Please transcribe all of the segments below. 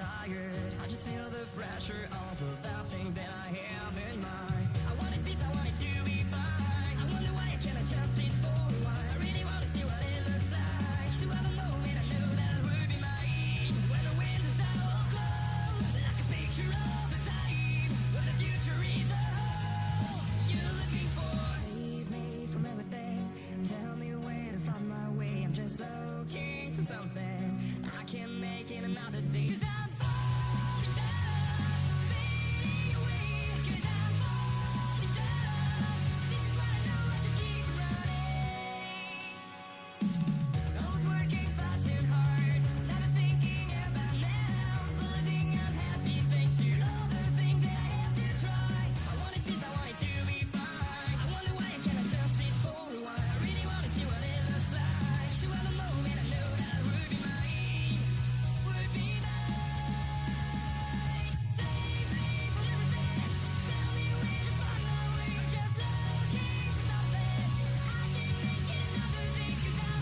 tired. I just feel the pressure of the things that I have in mind. I wanted peace, I wanted to be fine. I wonder why I can't adjust it for a while. I really want to see what it looks like. To have a moment I knew that it would be mine. When the windows are all closed, like a picture of a time when the future is a hole you're looking for. Save me from everything. Tell me where to find my way. I'm just looking for something I can make in another day. 'Cause I'm falling down, fading away. 'Cause I'm falling down. This is what I know, I just keep running. I was working fast and hard, never thinking about now. Living unhappy thanks to all the things that I have to try. I wanted peace, I wanted to be fine. I wonder why I can't adjust it for a while. I really want to see what it looks like. To have a moment I know that it would be mine. Would be mine. Save me from everything. Tell me where to find my way. I'm just looking for something I can make it another day. 'Cause I'm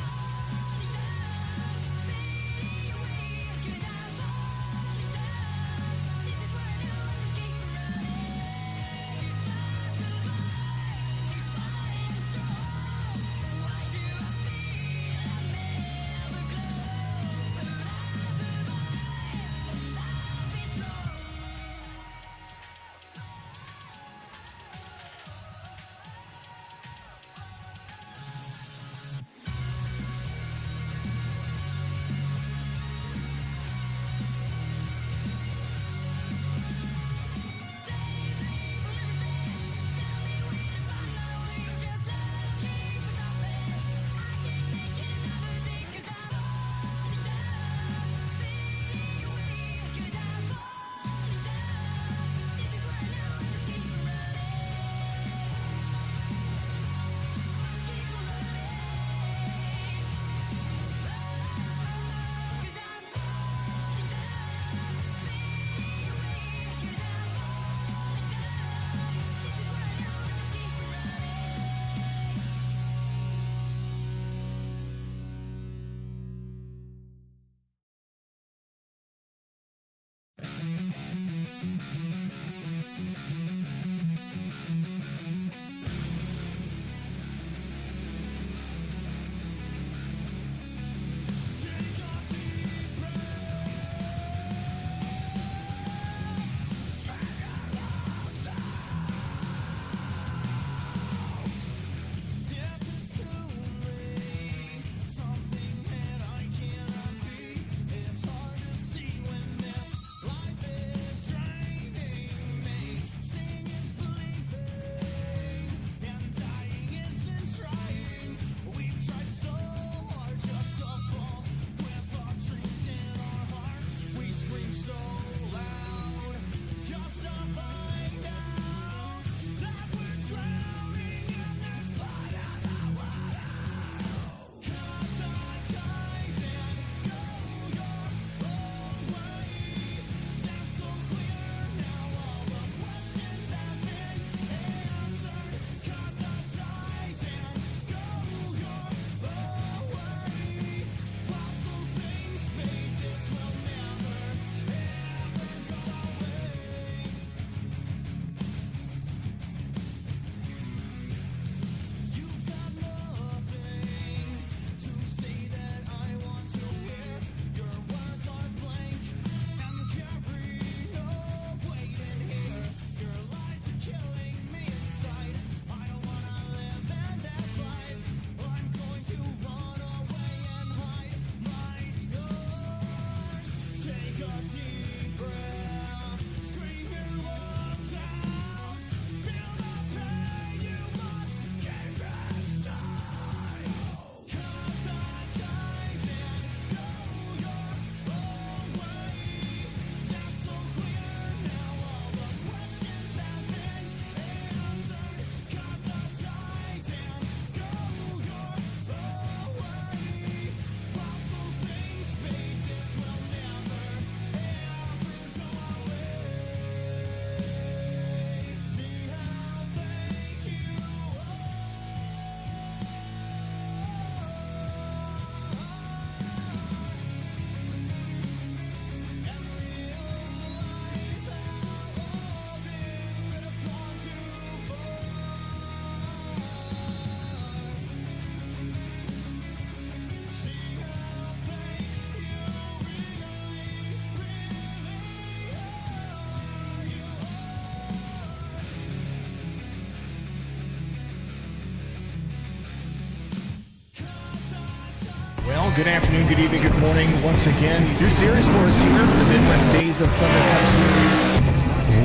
Well, good afternoon, good evening, good morning. Once again, new series for us here, the Midwest Days of Thunder Cup Series.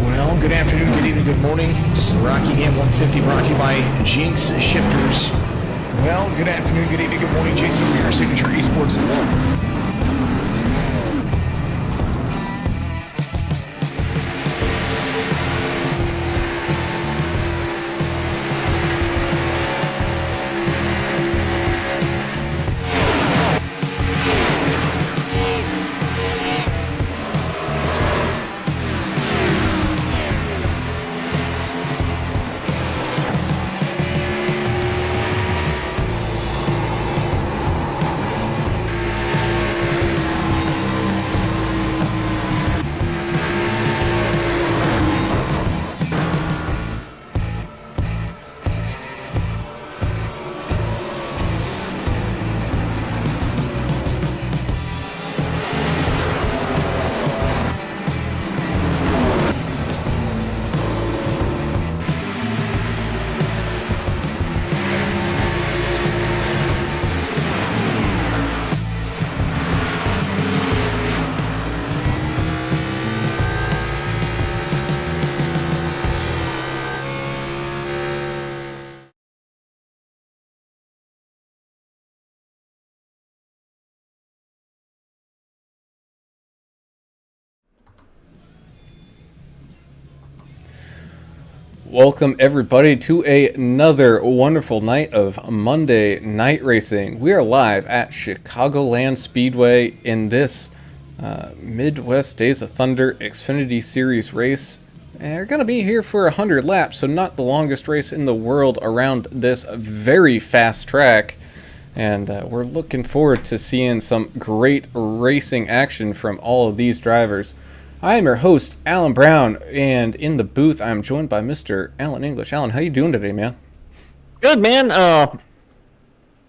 Well, good afternoon, good evening, good morning. Rockingham 150 brought to you by Jinx Shifters. Well, good afternoon, good evening, good morning. Jason from your Signature Esports. Welcome everybody to another wonderful night of Monday Night Racing. We are live at Chicagoland Speedway in this Midwest Days of Thunder Xfinity Series race. And we're going to be here for 100 laps, so not the longest race in the world around this very fast track. And we're looking forward to seeing some great racing action from all of these drivers. I am your host, Alan Brown, and in the booth, I'm joined by Mr. Alan English. Alan, how you doing today, man? Good, man.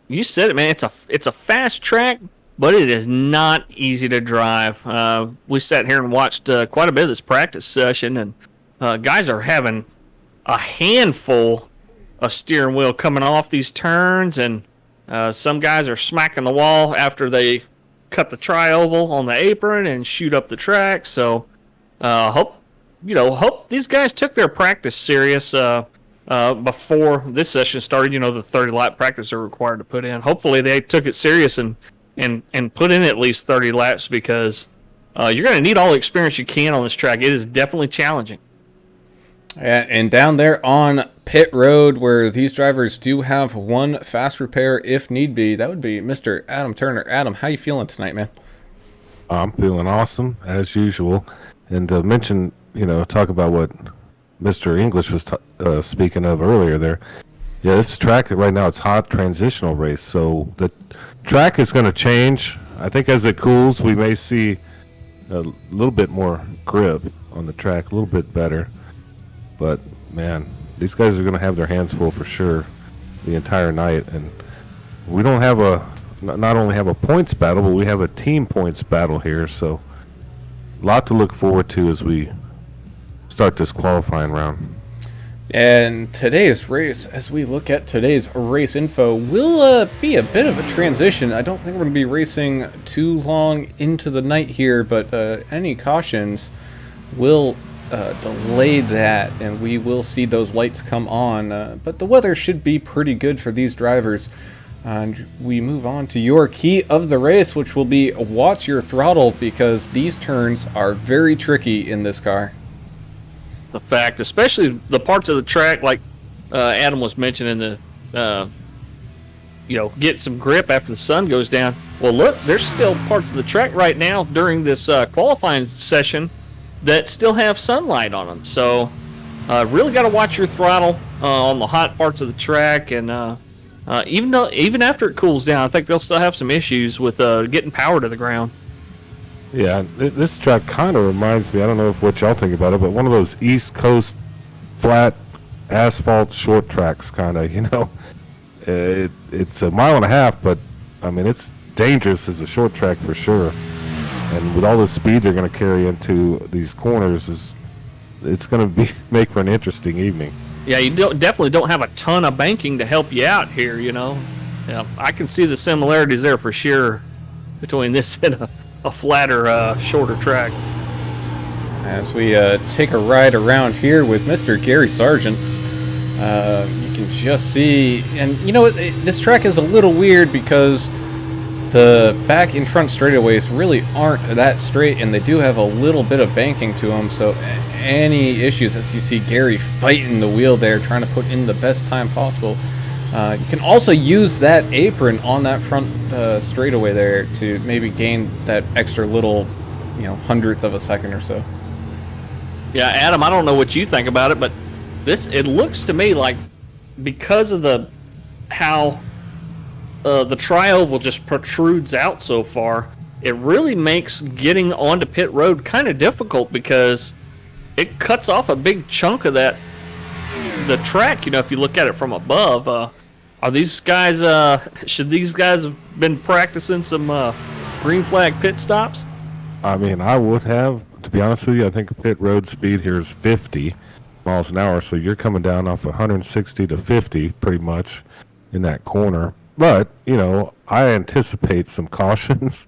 You said it, man. It's a fast track, but it is not easy to drive. We sat here and watched quite a bit of this practice session, and guys are having a handful of steering wheel coming off these turns, and some guys are smacking the wall after they cut the tri-oval on the apron and shoot up the track. So hope these guys took their practice serious before this session started. You know, the 30 lap practice they're required to put in. Hopefully they took it serious and put in at least 30 laps, because you're going to need all the experience you can on this track. It is definitely challenging. And down there on pit road, where these drivers do have one fast repair if need be, that would be Mr. Adam Turner. Adam, how you feeling tonight, man? I'm feeling awesome, as usual. And to mention, talk about what Mr. English was speaking of earlier there. Yeah, this track right now, it's hot transitional race. So the track is going to change. I think as it cools, we may see a little bit more grip on the track, a little bit better. But, man, these guys are going to have their hands full for sure the entire night. And we don't have not only have a points battle, but we have a team points battle here. So a lot to look forward to as we start this qualifying round. And today's race, as we look at today's race info, will be a bit of a transition. I don't think we're going to be racing too long into the night here, but any cautions will delay that, and we will see those lights come on. But the weather should be pretty good for these drivers. And we move on to your key of the race, which will be watch your throttle, because these turns are very tricky in this car. The fact, especially the parts of the track like Adam was mentioning, get some grip after the sun goes down. Well, look, there's still parts of the track right now during this qualifying session that still have sunlight on them. So really got to watch your throttle on the hot parts of the track. And even after it cools down, I think they'll still have some issues with getting power to the ground. Yeah, this track kind of reminds me, I don't know what y'all think about it, but one of those East Coast flat asphalt short tracks kind of, It's a mile and a half, but, I mean, it's dangerous as a short track for sure. And with all the speed they're going to carry into these corners, it's going to make for an interesting evening. Yeah, you definitely don't have a ton of banking to help you out here, Yeah, I can see the similarities there for sure between this and a flatter, shorter track. As we take a ride around here with Mr. Gary Sargent, you can just see, and you know what, this track is a little weird because the back in front straightaways really aren't that straight, and they do have a little bit of banking to them, so any issues, as you see Gary fighting the wheel there, trying to put in the best time possible. You can also use that apron on that front straightaway there to maybe gain that extra little, hundredth of a second or so. Yeah, Adam, I don't know what you think about it, but it looks to me like because of how the tri-oval just protrudes out so far, it really makes getting onto pit road kind of difficult because it cuts off a big chunk of the track. If you look at it from above, are these guys? Should these guys have been practicing some green flag pit stops? I mean, I would have. To be honest with you, I think pit road speed here is 50 miles an hour, so you're coming down off 160 to 50 pretty much in that corner. But, I anticipate some cautions.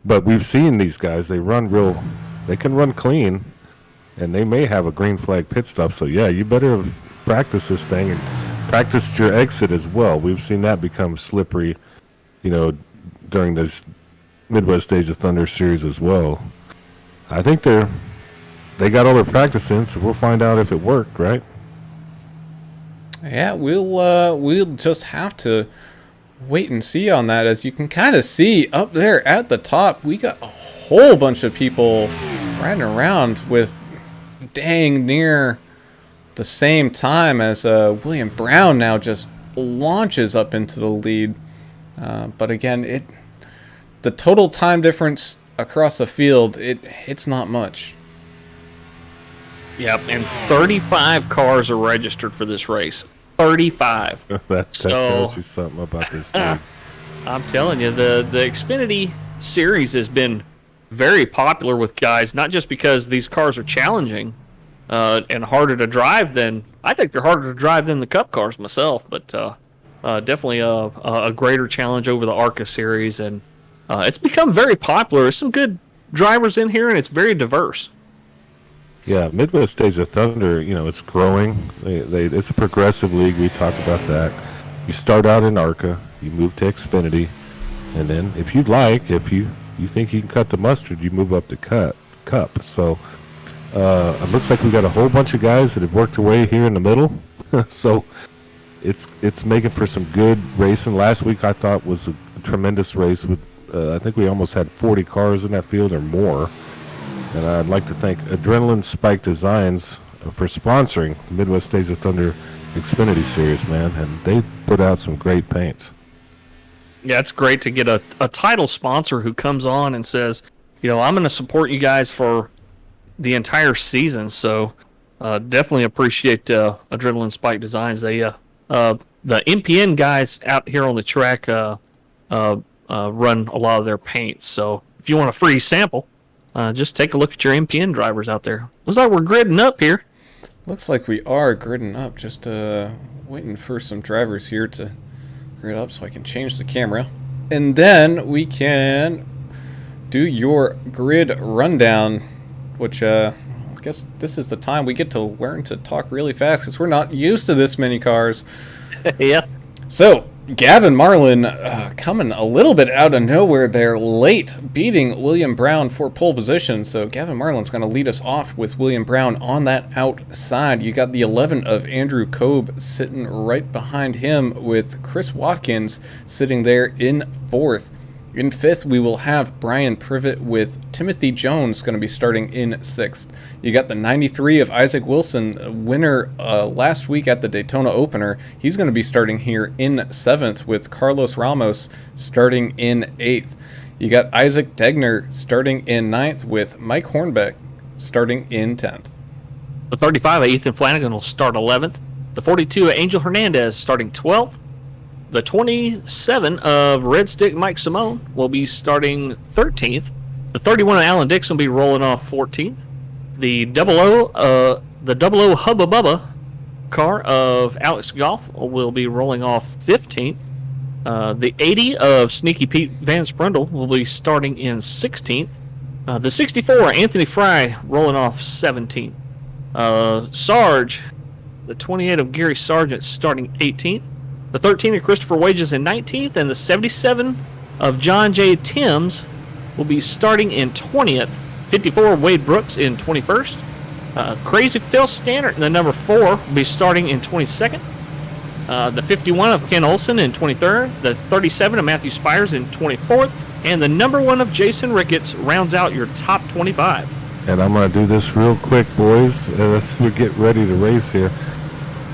But we've seen these guys, they can run clean, and they may have a green flag pit stop. So, yeah, you better practice this thing and practice your exit as well. We've seen that become slippery, during this Midwest Days of Thunder series as well. I think they got all their practice in, so we'll find out if it worked, right? Yeah, we'll just have to wait and see on that. As you can kind of see up there at the top, we got a whole bunch of people riding around with dang near the same time as William Brown now just launches up into the lead. But again, the total time difference across the field, it's not much. Yep, and 35 cars are registered for this race. 35. that tells you something about this league. I'm telling you, the Xfinity series has been very popular with guys, not just because these cars are challenging and harder to drive than, I think they're harder to drive than the Cup cars myself, but definitely a greater challenge over the ARCA series, and it's become very popular. There's some good drivers in here, and it's very diverse. Yeah, Midwest Days of Thunder, it's growing. It's a progressive league. We talked about that. You start out in ARCA, you move to Xfinity, and then if you'd like, if you think you can cut the mustard, you move up to Cup. So it looks like we got a whole bunch of guys that have worked their way here in the middle. So it's making for some good racing. Last week I thought was a tremendous race with I think we almost had 40 cars in that field or more. And I'd like to thank Adrenaline Spike Designs for sponsoring the Midwest Days of Thunder Xfinity Series, man. And they put out some great paints. Yeah, it's great to get a title sponsor who comes on and says, I'm going to support you guys for the entire season. So definitely appreciate Adrenaline Spike Designs. They the MPN guys out here on the track run a lot of their paints. So if you want a free sample, just take a look at your MPN drivers out there. Looks like we're gridding up here. Looks like we are gridding up. Just waiting for some drivers here to grid up so I can change the camera. And then we can do your grid rundown, which I guess this is the time we get to learn to talk really fast because we're not used to this many cars. Yeah. So, Gavin Marlin coming a little bit out of nowhere there, late, beating William Brown for pole position. So Gavin Marlin's going to lead us off with William Brown on that outside. You got the 11 of Andrew Kobe sitting right behind him, with Chris Watkins sitting there in fourth. In fifth, we will have Brian Privet with Timothy Jones going to be starting in sixth. You got the 93 of Isaac Wilson, winner last week at the Daytona Opener. He's going to be starting here in seventh, with Carlos Ramos starting in eighth. You got Isaac Degner starting in ninth, with Mike Hornbeck starting in 10th. The 35 of Ethan Flanagan will start 11th. The 42 of Angel Hernandez starting 12th. The 27 of Red Stick Mike Simone will be starting 13th. The 31 of Alan Dixon will be rolling off 14th. The 00 Hubba Bubba car of Alex Goff will be rolling off 15th. The 80 of Sneaky Pete Van Sprundle will be starting in 16th. The 64, Anthony Fry, rolling off 17th. Sarge, the 28 of Gary Sargent, starting 18th. The 13 of Christopher Wages in 19th. And the 77 of John J. Timms will be starting in 20th. 54 of Wade Brooks in 21st. Crazy Phil Stannard in the number 4 will be starting in 22nd. The 51 of Ken Olson in 23rd. The 37 of Matthew Spires in 24th. And the number 1 of Jason Ricketts rounds out your top 25. And I'm going to do this real quick, boys, as we get ready to race here.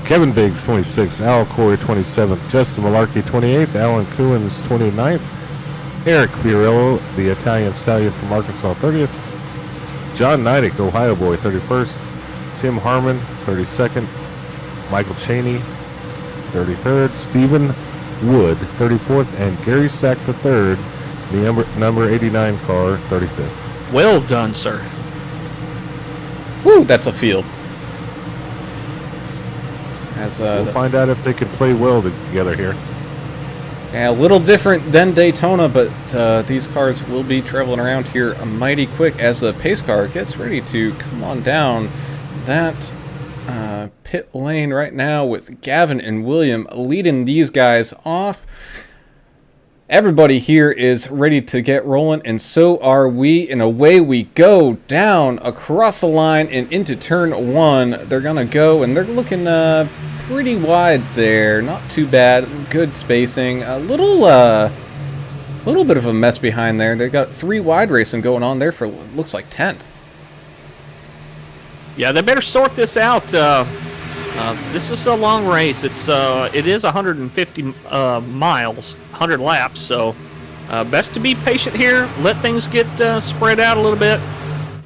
Kevin Biggs, 26th. Al Corey, 27th. Justin Malarkey, 28th. Alan Coons, 29th. Eric Fiorillo, the Italian stallion from Arkansas, 30th. John Neidick, Ohio boy, 31st. Tim Harmon, 32nd. Michael Cheney, 33rd. Stephen Wood, 34th. And Gary Sack III, the number 89 car, 35th. Well done, sir. Woo, that's a field. As We'll find out if they can play well together here. yeah, a little different than Daytona, but these cars will be traveling around here mighty quick as the pace car gets ready to come on down that pit lane right now with Gavin and William leading these guys off. Everybody here is ready to get rolling, and so are we, and away we go down across the line and into turn 1. They're gonna go, and they're looking pretty wide there. Not too bad. Good spacing. A little bit of a mess behind there. They got 3 wide racing going on there for looks like 10th. Yeah, they better sort this out. This is a long race. It is 150 miles, 100 laps. So best to be patient here. Let things get spread out a little bit.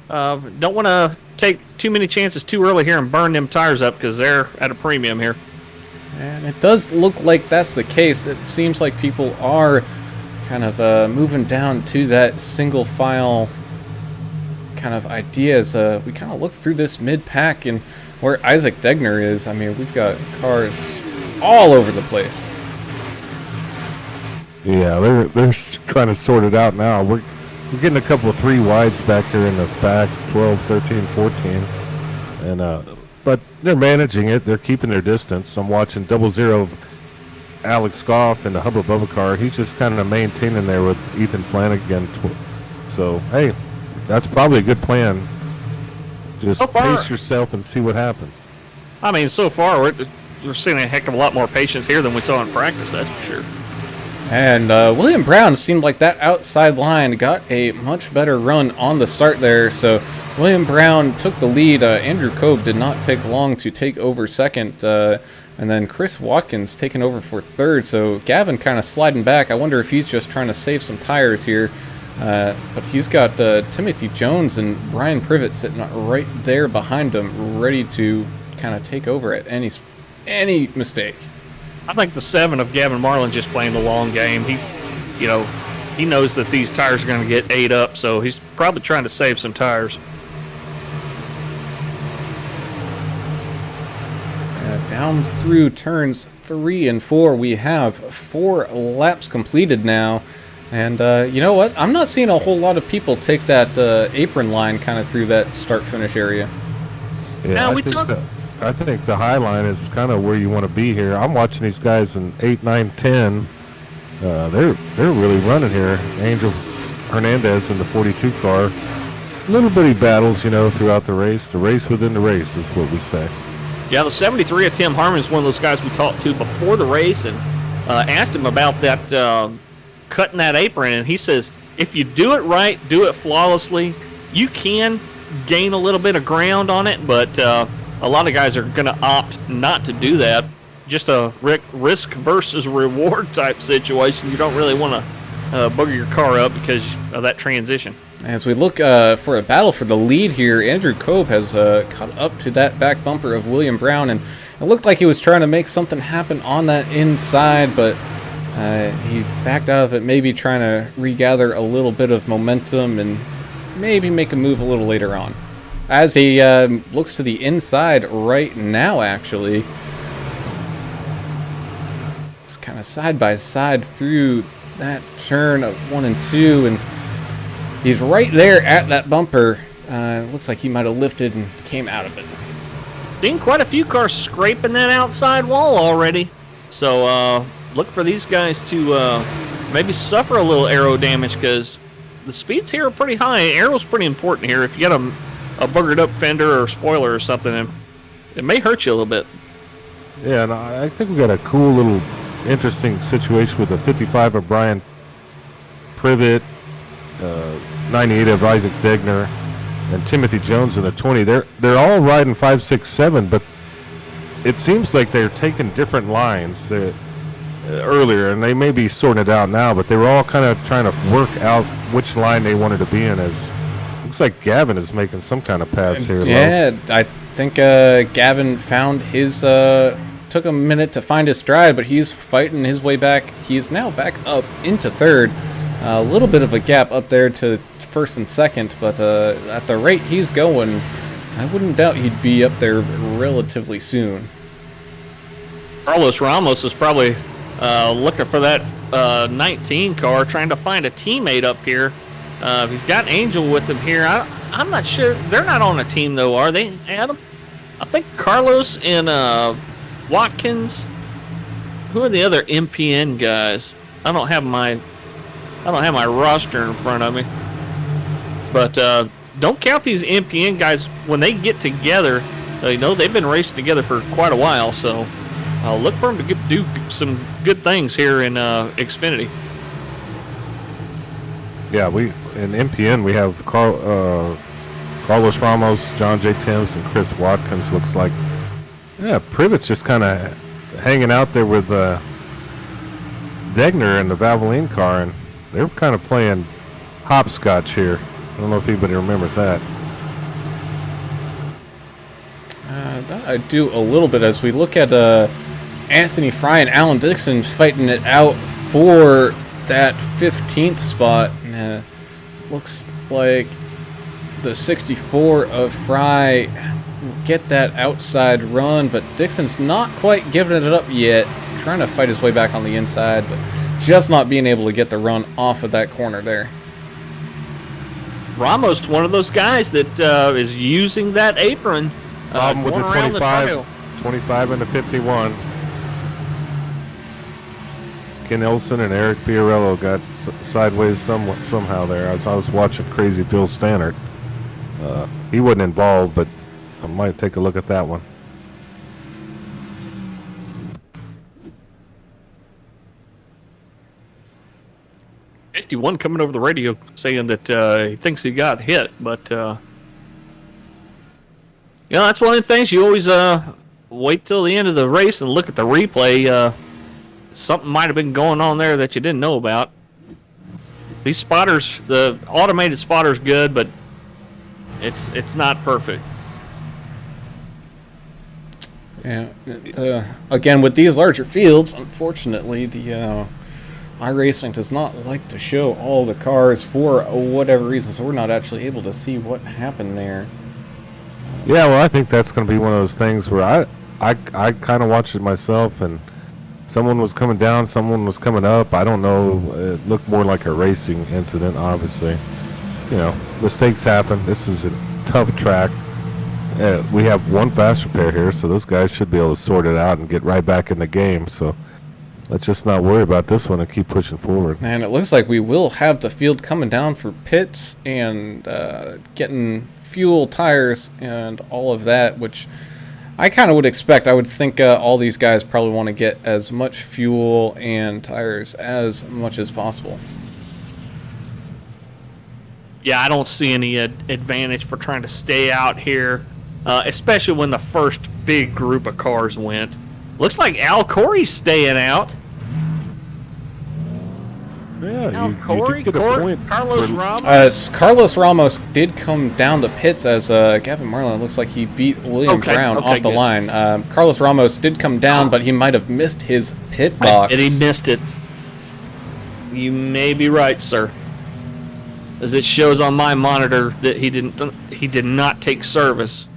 Don't want to take too many chances too early here and burn them tires up because they're at a premium here. And it does look like that's the case. It seems like people are kind of moving down to that single file kind of idea as we kind of look through this mid-pack and where Isaac Degner is. I mean, we've got cars all over the place. Yeah, they're trying to sort it out now. We're getting a couple of 3 wides back here in the back, 12, 13, 14. And but they're managing it. They're keeping their distance. I'm watching 00 of Alex Goff in the Hubba Bubba car. He's just kind of maintaining there with Ethan Flanagan. So, hey, that's probably a good plan. Just So far, pace yourself and see what happens. I mean, so far we're seeing a heck of a lot more patience here than we saw in practice. That's for sure. And William Brown seemed like that outside line got a much better run on the start there. So William Brown took the lead. Andrew Cope did not take long to take over second. And then Chris Watkins taking over for third. So Gavin kind of sliding back. I wonder if he's just trying to save some tires here. But he's got Timothy Jones and Brian Privet sitting right there behind him, ready to kind of take over at any mistake. I think the 7 of Gavin Marlin just playing the long game. He knows that these tires are going to get ate up, so he's probably trying to save some tires. Down through turns 3 and 4, we have 4 laps completed now. And you know what? I'm not seeing a whole lot of people take that apron line kind of through that start-finish area. Yeah, I think the high line is kind of where you want to be here. I'm watching these guys in 8, 9, 10. They're really running here. Angel Hernandez in the 42 car. Little bitty battles, throughout the race. The race within the race is what we say. Yeah, the 73 of Tim Harmon is one of those guys we talked to before the race and asked him about that cutting that apron, and he says if you do it right, do it flawlessly, you can gain a little bit of ground on it, but a lot of guys are going to opt not to do that. Just a risk versus reward type situation. You don't really want to booger your car up because of that transition. As we look for a battle for the lead here, Andrew Cope has caught up to that back bumper of William Brown, and it looked like he was trying to make something happen on that inside, but he backed out of it, maybe trying to regather a little bit of momentum and maybe make a move a little later on. As he looks to the inside right now, actually. Just kind of side by side through that turn of 1 and 2, and he's right there at that bumper. Looks like he might have lifted and came out of it. Seen quite a few cars scraping that outside wall already. So look for these guys to maybe suffer a little aero damage, because the speeds here are pretty high. Aero's pretty important here. If you got a buggered up fender or spoiler or something, it may hurt you a little bit. Yeah, and I think we got a cool little interesting situation with the 55 of Brian Privet, 98 of Isaac Degner, and Timothy Jones in the 20. They're all riding 5, 6, 7, but it seems like they're taking different lines earlier, and they may be sorting it out now, but they were all kind of trying to work out which line they wanted to be in. As looks like Gavin is making some kind of pass here. Yeah, I think Gavin found his took a minute to find his stride, but he's fighting his way back. He's now back up into third. A little bit of a gap up there to first and second, but at the rate he's going, I wouldn't doubt he'd be up there relatively soon. Carlos Ramos is probably looking for that 19 car, trying to find a teammate up here. He's got Angel with him here. I'm not sure. They're not on a team, though, are they, Adam? I think Carlos and Watkins. Who are the other MPN guys? I don't have my roster in front of me. But don't count these MPN guys when they get together. They've been racing together for quite a while, so look for them to do some good things here in Xfinity. Yeah, in MPN we have Carlos Ramos, John J. Timms, and Chris Watkins. Looks like, yeah, Privet's just kind of hanging out there with Degner in the Valvoline car, and they're kind of playing hopscotch here. I don't know if anybody remembers that. That I do a little bit as we look at Anthony Fry and Alan Dixon fighting it out for that 15th spot. Looks like the 64 of Fry will get that outside run, but Dixon's not quite giving it up yet. Trying to fight his way back on the inside, but just not being able to get the run off of that corner there. Ramos, one of those guys that is using that apron. With the 25 and the 51. Ken Elson and Eric Fiorello got sideways somehow there. As I was watching Crazy Phil Stannard. He wasn't involved, but I might take a look at that one. One coming over the radio saying that he thinks he got hit, but that's one of the things you always wait till the end of the race and look at the replay. Something might have been going on there that you didn't know about. These spotters, the automated spotter's good, but it's not perfect. Yeah. Again, with these larger fields, unfortunately, the iRacing does not like to show all the cars for whatever reason, so we're not actually able to see what happened there. Yeah, well, I think that's going to be one of those things where I kind of watched it myself, and someone was coming down, someone was coming up. I don't know. It looked more like a racing incident, obviously. Mistakes happen. This is a tough track. We have one fast repair here, so those guys should be able to sort it out and get right back in the game. So let's just not worry about this one and keep pushing forward. And it looks like we will have the field coming down for pits and getting fuel, tires, and all of that, which I kind of would expect. I would think all these guys probably want to get as much fuel and tires as much as possible. Yeah, I don't see any advantage for trying to stay out here, especially when the first big group of cars went. Looks like Al Corey's staying out. Yeah, Corey, you did get a point. Carlos Ramos. Carlos Ramos did come down the pits as Gavin Marlin looks like he beat William Brown off the line. Carlos Ramos did come down, but he might have missed his pit box. And he missed it. You may be right, sir. As it shows on my monitor that he did not take service.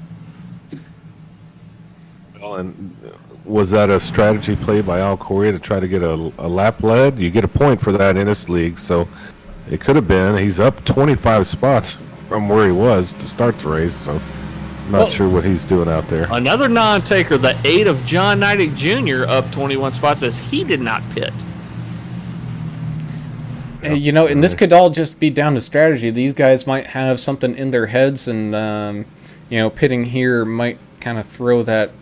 Well, and was that a strategy play by Al Corey to try to get a lap lead? You get a point for that in this league, so it could have been. He's up 25 spots from where he was to start the race, so I'm not sure what he's doing out there. Another non-taker, the 8 of John Neidig Jr., up 21 spots as he did not pit. You know, and this could all just be down to strategy. These guys might have something in their heads, and you know, pitting here might kind of throw that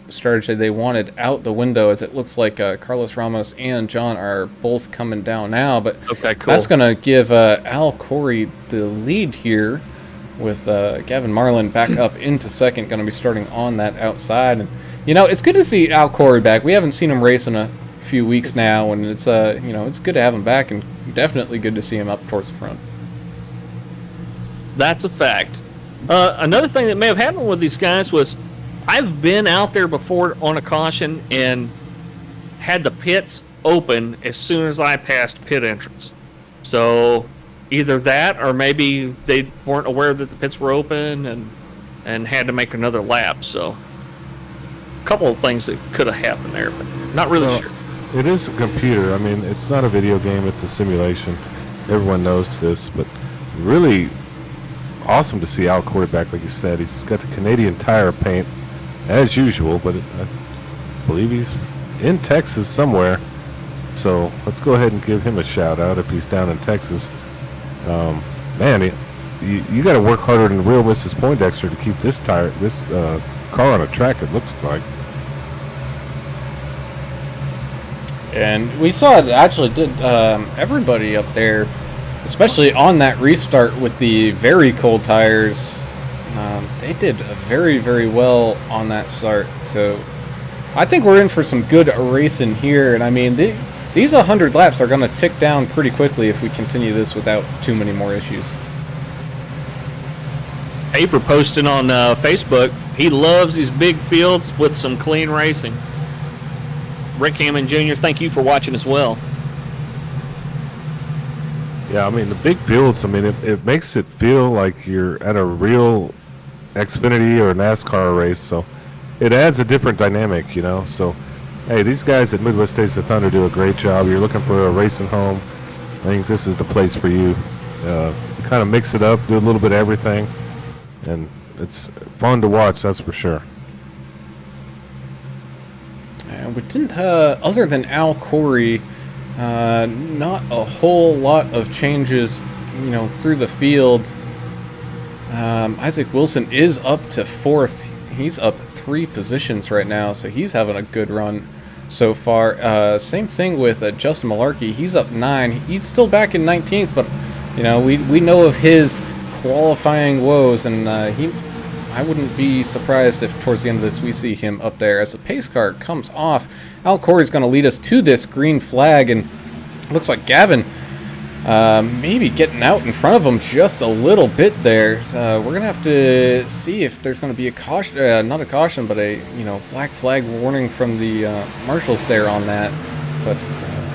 strategy they wanted out the window, as it looks like Carlos Ramos and John are both coming down now. But okay, cool. That's going to give Al Corey the lead here, with Gavin Marlin back up into second, going to be starting on that outside. And you know, it's good to see Al Corey back. We haven't seen him race in a few weeks now, and it's you know, it's good to have him back, and definitely good to see him up towards the front. That's a fact. Another thing that may have happened with these guys was I've been out there before on a caution and had the pits open as soon as I passed pit entrance. So either that, or maybe they weren't aware that the pits were open and had to make another lap. So a couple of things that could have happened there, but not really sure. It is a computer. I mean, it's not a video game. It's a simulation. Everyone knows this, but really awesome to see Al Corey back, like you said. He's got the Canadian Tire paint, as usual, but I believe he's in Texas somewhere. So let's go ahead and give him a shout-out if he's down in Texas. Man, you got to work harder than real Mrs. Poindexter to keep this car on a track, it looks like. And we saw it actually did everybody up there, especially on that restart with the very cold tires. They did very, very well on that start. So I think we're in for some good racing here. And I mean, these 100 laps are going to tick down pretty quickly if we continue this without too many more issues. Hafer posting on Facebook, he loves these big fields with some clean racing. Rick Hammond Jr., thank you for watching as well. Yeah, I mean, the big fields, I mean, it makes it feel like you're at a real Xfinity or NASCAR race, so it adds a different dynamic, you know. So, hey, these guys at Midwest Days of Thunder do a great job. You're looking for a racing home, I think this is the place for you. You kind of mix it up, do a little bit of everything, and it's fun to watch, that's for sure. We didn't, other than Al Corey, not a whole lot of changes, you know, through the field. Isaac Wilson is up to fourth. He's up 3 positions right now, so he's having a good run so far. Same thing with Justin Malarkey. He's up 9. He's still back in 19th, but you know, we know of his qualifying woes, and I wouldn't be surprised if towards the end of this we see him up there. As the pace car comes off, Al Corey's going to lead us to this green flag, and looks like Gavin maybe getting out in front of him just a little bit there. So we're going to have to see if there's going to be a caution, not a caution, but a black flag warning from the marshals there on that. But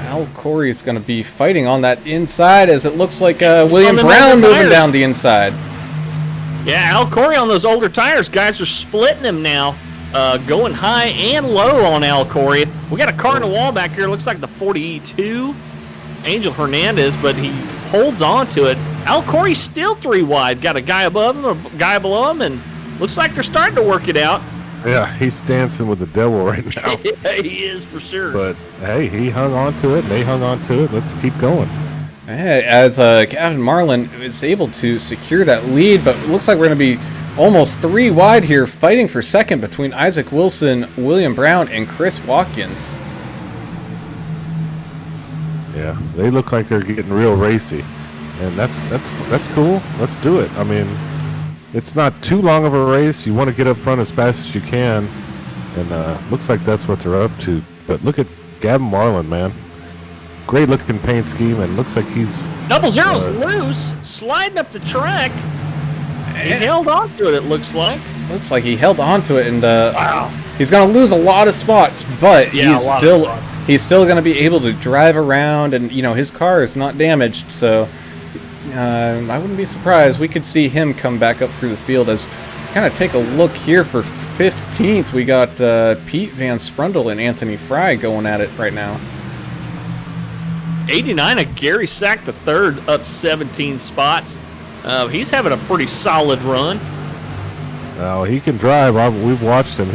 Al Corey is going to be fighting on that inside, as it looks like William Brown moving down the inside. Yeah, Al Corey on those older tires. Guys are splitting him now, going high and low on Al Corey. We got a car in the wall back here. Looks like the 42, Angel Hernandez, but he holds on to it. Al Corey's still 3 wide. Got a guy above him, a guy below him, and looks like they're starting to work it out. Yeah, he's dancing with the devil right now. Yeah, he is for sure. But, hey, he hung on to it. They hung on to it. Let's keep going. As Gavin Marlin is able to secure that lead, but it looks like we're going to be almost 3 wide here, fighting for second between Isaac Wilson, William Brown, and Chris Watkins. Yeah, they look like they're getting real racy, and that's cool. Let's do it. I mean, it's not too long of a race. You want to get up front as fast as you can, and looks like that's what they're up to. But look at Gavin Marlin, man. Great looking paint scheme, and looks like he's... Double Zero's loose, sliding up the track. He held on to it, it looks like. Looks like he held on to it, and wow. He's going to lose a lot of spots, but yeah, he's still going to be able to drive around, and his car is not damaged, so I wouldn't be surprised. We could see him come back up through the field. As kind of take a look here for 15th, we got Pete Van Sprundle and Anthony Fry going at it right now. 89 of Gary Sack the third, up 17 spots. He's having a pretty solid run. Now he can drive. We've watched him.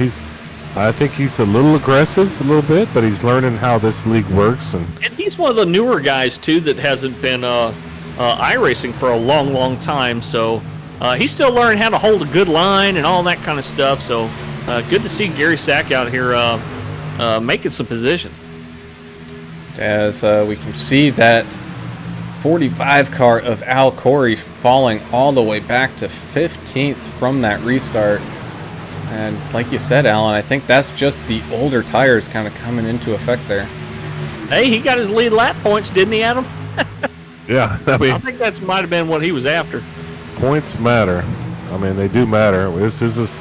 I think he's a little aggressive, a little bit, but he's learning how this league works. And he's one of the newer guys too that hasn't been iRacing for a long, long time. So he's still learning how to hold a good line and all that kind of stuff. So good to see Gary Sack out here making some positions. As we can see that 45 car of Al Corey falling all the way back to 15th from that restart. And like you said, Alan, I think that's just the older tires kind of coming into effect there. Hey, he got his lead lap points, didn't he, Adam? yeah, I mean, I think that might have been what he was after. points matter. I mean, they do matter. This is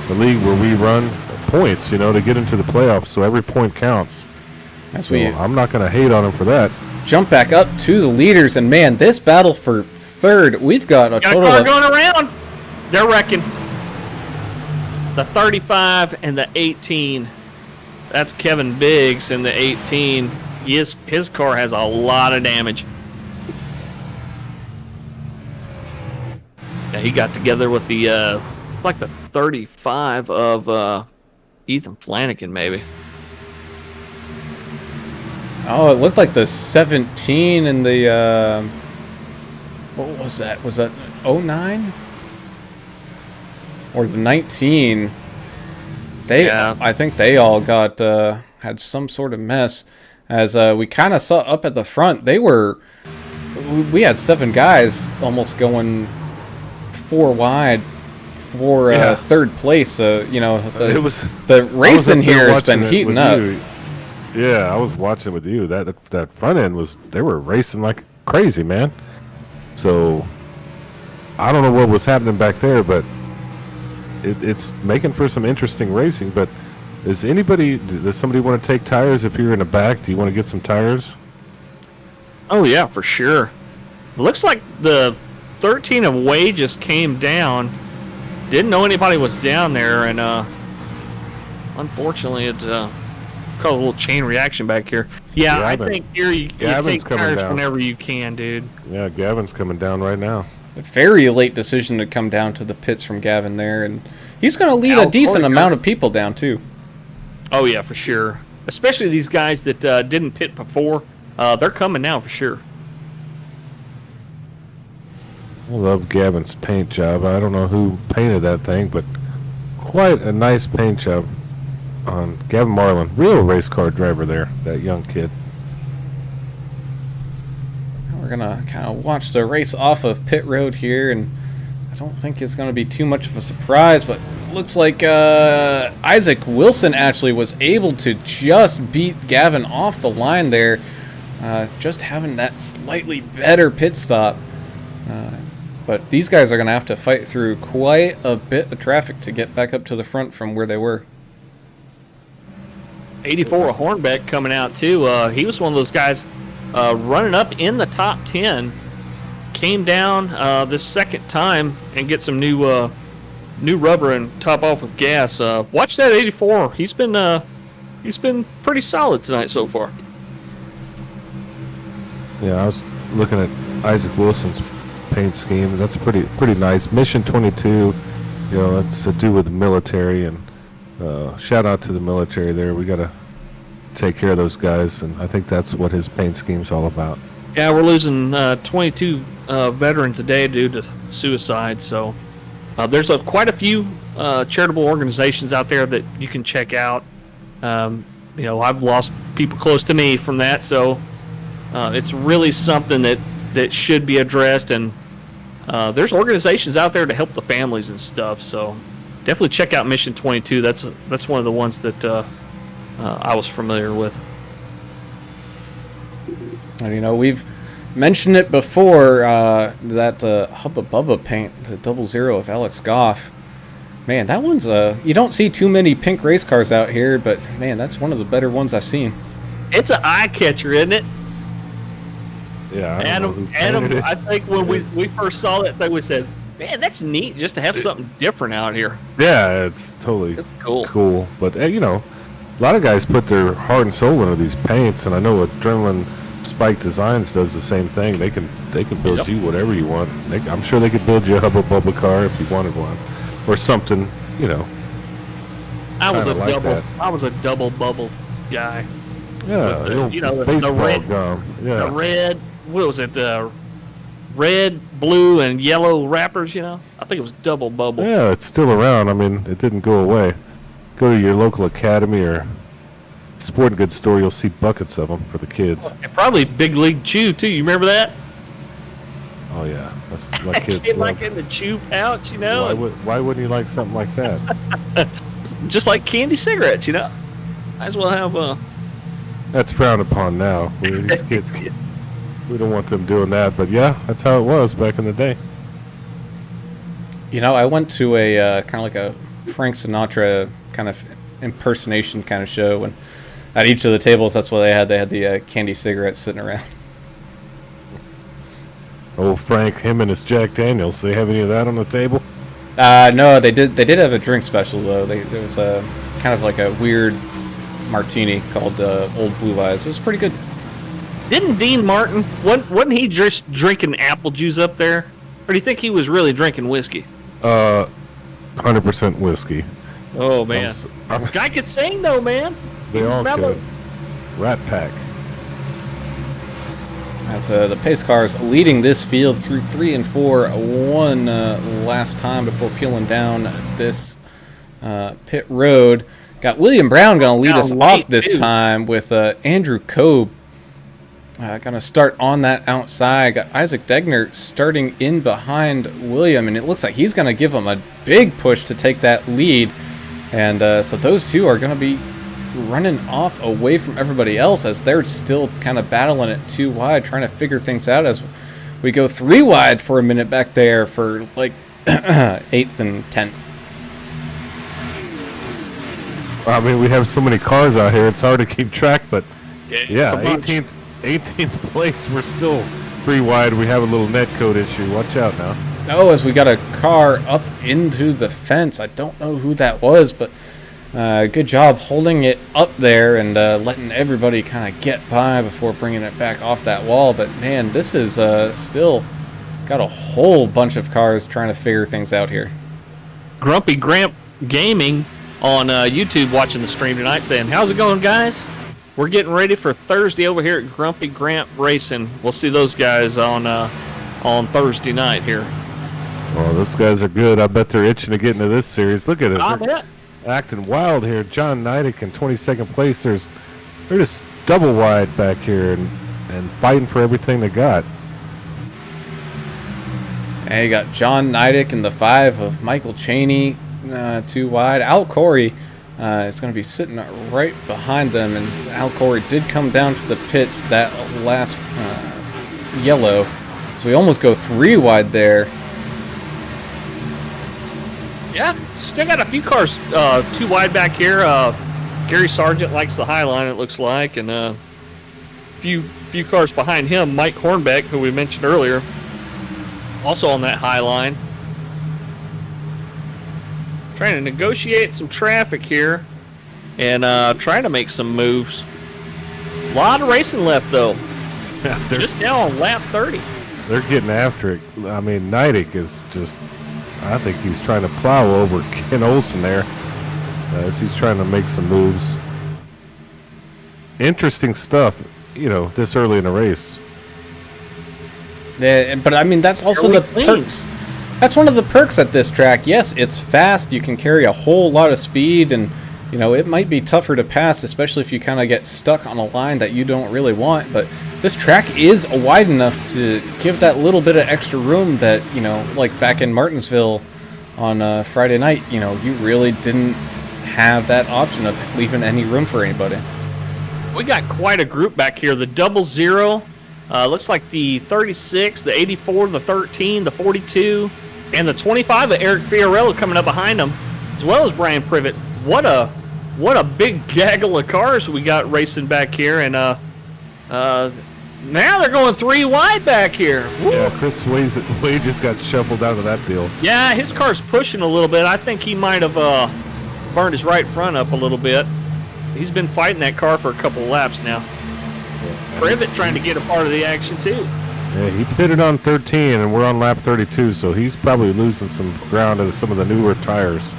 the league where we run points, to get into the playoffs, so every point counts. I'm not going to hate on him for that. Jump back up to the leaders, and man, this battle for third, we've got a total car of... going around. They're wrecking. The 35 and the 18. That's Kevin Biggs in the 18. His car has a lot of damage. Yeah, he got together with the like the 35 of Ethan Flanagan, maybe. Oh, it looked like the 17 and the... what was that? Was that 09? Or the 19? I think they all got had some sort of mess. As we kind of saw up at the front, we had 7 guys almost going 4 wide for third place. The racing here has been heating up. Yeah, I was watching with you. That front end they were racing like crazy, man. So I don't know what was happening back there, but it's making for some interesting racing. But does somebody want to take tires? If you're in the back, do you want to get some tires? Oh yeah, for sure. It looks like the 13 of Way just came down. Didn't know anybody was down there, and unfortunately it caused a little chain reaction back here. Yeah, I think here you take tires whenever you can, dude. Yeah, Gavin's coming down right now. A very late decision to come down to the pits from Gavin there, and he's going to lead a decent amount of people down too. Oh yeah, for sure. Especially these guys that didn't pit before. They're coming now for sure. I love Gavin's paint job. I don't know who painted that thing, but quite a nice paint job on Gavin Marlin. Real race car driver there, that young kid. We're going to kind of watch the race off of pit road here, and I don't think it's going to be too much of a surprise, but looks like Isaac Wilson actually was able to just beat Gavin off the line there, just having that slightly better pit stop. But these guys are going to have to fight through quite a bit of traffic to get back up to the front from where they were. 84 of Hornbeck coming out too. He was one of those guys running up in the top 10. Came down this second time and get some new rubber and top off with gas. Watch that 84. He's been pretty solid tonight so far. Yeah, I was looking at Isaac Wilson's paint scheme. That's pretty nice. Mission 22, that's to do with the military, and shout out to the military there. We got to take care of those guys, and I think that's what his paint scheme's all about. Yeah, we're losing 22 veterans a day due to suicide, so there's quite a few charitable organizations out there that you can check out. I've lost people close to me from that, so it's really something that should be addressed, and there's organizations out there to help the families and stuff, so definitely check out Mission 22. That's one of the ones that I was familiar with. And we've mentioned it before, that Hubba Bubba paint, the 00 of Alex Goff. Man, that one's you don't see too many pink race cars out here, but man, that's one of the better ones I've seen. It's an eye catcher, isn't it? Yeah, Adam, I think when we first saw that thing, we said, Man, that's neat just to have something different out here. Yeah, it's totally It's cool. cool. But you know, a lot of guys put their heart and soul into these paints, and I know Adrenaline Spike Designs does the same thing. They can build Yep. you whatever you want. I'm sure they could build you a Hubba Bubba car if you wanted one, or something. You know. I was a Kinda like double. that. I was a double bubble guy. Yeah, But, little you know, the baseball red- gum. Yeah. The red. What was it? Red, blue, and yellow wrappers. You know, I think it was double bubble. Yeah, it's still around. I mean, it didn't go away. Go to your local academy or sporting goods store. You'll see buckets of them for the kids. And probably Big League Chew too. You remember that? Oh yeah, that's my kids Kid love. like in the chew pouch, you know, Why wouldn't you like something like that? just like candy cigarettes, you know. Might as well have That's frowned upon now. These kids, we don't want them doing that. But yeah, that's how it was back in the day. You know, I went to a kind of like a Frank Sinatra kind of impersonation kind of show, and at each of the tables, that's what they had. They had the candy cigarettes sitting around. Oh, Frank, him and his Jack Daniels. They have any of that on the table? No, they did. They did have a drink special though. There was a kind of like a weird martini called Old Blue Eyes. It was pretty good. Didn't Dean Martin wasn't he just drinking apple juice up there, or do you think he was really drinking whiskey? 100% whiskey. Oh man, I'm- guy could sing though, man. They He was all mellow. could. Rat Pack. As the pace cars leading this field through 3 and 4, one last time before peeling down this pit road. Got William Brown going to lead Now us late, off this too. time with Andrew Coe going to start on that outside. Got Isaac Degner starting in behind William, and it looks like he's going to give him a big push to take that lead. And so those two are going to be running off away from everybody else as they're still kind of battling it 2 wide, trying to figure things out as we go 3 wide for a minute back there for like 8th and 10th. I mean, we have so many cars out here, it's hard to keep track, but yeah, it's a bunch. 18th place, we're still 3 wide. We have a little net code issue. Watch out now. Oh, as we got a car up into the fence. I don't know who that was, but good job holding it up there and letting everybody kind of get by before bringing it back off that wall. But man, this is still got a whole bunch of cars trying to figure things out here. Grumpy Gramp Gaming on YouTube watching the stream tonight, saying, "How's it going, guys? We're getting ready for Thursday over here at Grumpy Gramp Racing. We'll see those guys on Thursday night here." Well, those guys are good. I bet they're itching to get into this series. Look at it. I They're bet. acting wild here. John Neidick in 22nd place. They're just double wide back here and fighting for everything they got. And you got John Neidick in the 5 of Michael Cheney 2 wide. Al Corey is going to be sitting right behind them, and Al Corey did come down to the pits that last yellow, so we almost go 3 wide there. Yeah, still got a few cars 2 wide back here. Gary Sargent likes the high line, it looks like, and few cars behind him. Mike Hornbeck, who we mentioned earlier, also on that high line. Trying to negotiate some traffic here and trying to make some moves. A lot of racing left, though. They're, Just now on lap 30. they're getting after it. I mean, Neidick is just, I think he's trying to plow over Ken Olsen there as he's trying to make some moves. Interesting stuff, you know, this early in the race. Yeah, but I mean, that's also Fairly the clean. perks. That's one of the perks at this track. Yes, it's fast. You can carry a whole lot of speed, and you know it might be tougher to pass, especially if you kind of get stuck on a line that you don't really want. But this track is wide enough to give that little bit of extra room that, you know, like back in Martinsville on Friday night, you know, you really didn't have that option of leaving any room for anybody. We got quite a group back here. The 00, looks like the 36, the 84, the 13, the 42, and the 25 of Eric Fiorello coming up behind them, as well as Brian Privet. What a big gaggle of cars we got racing back here, and Now they're going 3 wide back here. Woo. Yeah, Chris Wade just got shuffled out of that deal. Yeah, his car's pushing a little bit. I think he might have burned his right front up a little bit. He's been fighting that car for a couple of laps now. Privet trying to get a part of the action too. Yeah, he pitted on 13, and we're on lap 32, so he's probably losing some ground to some of the newer tires.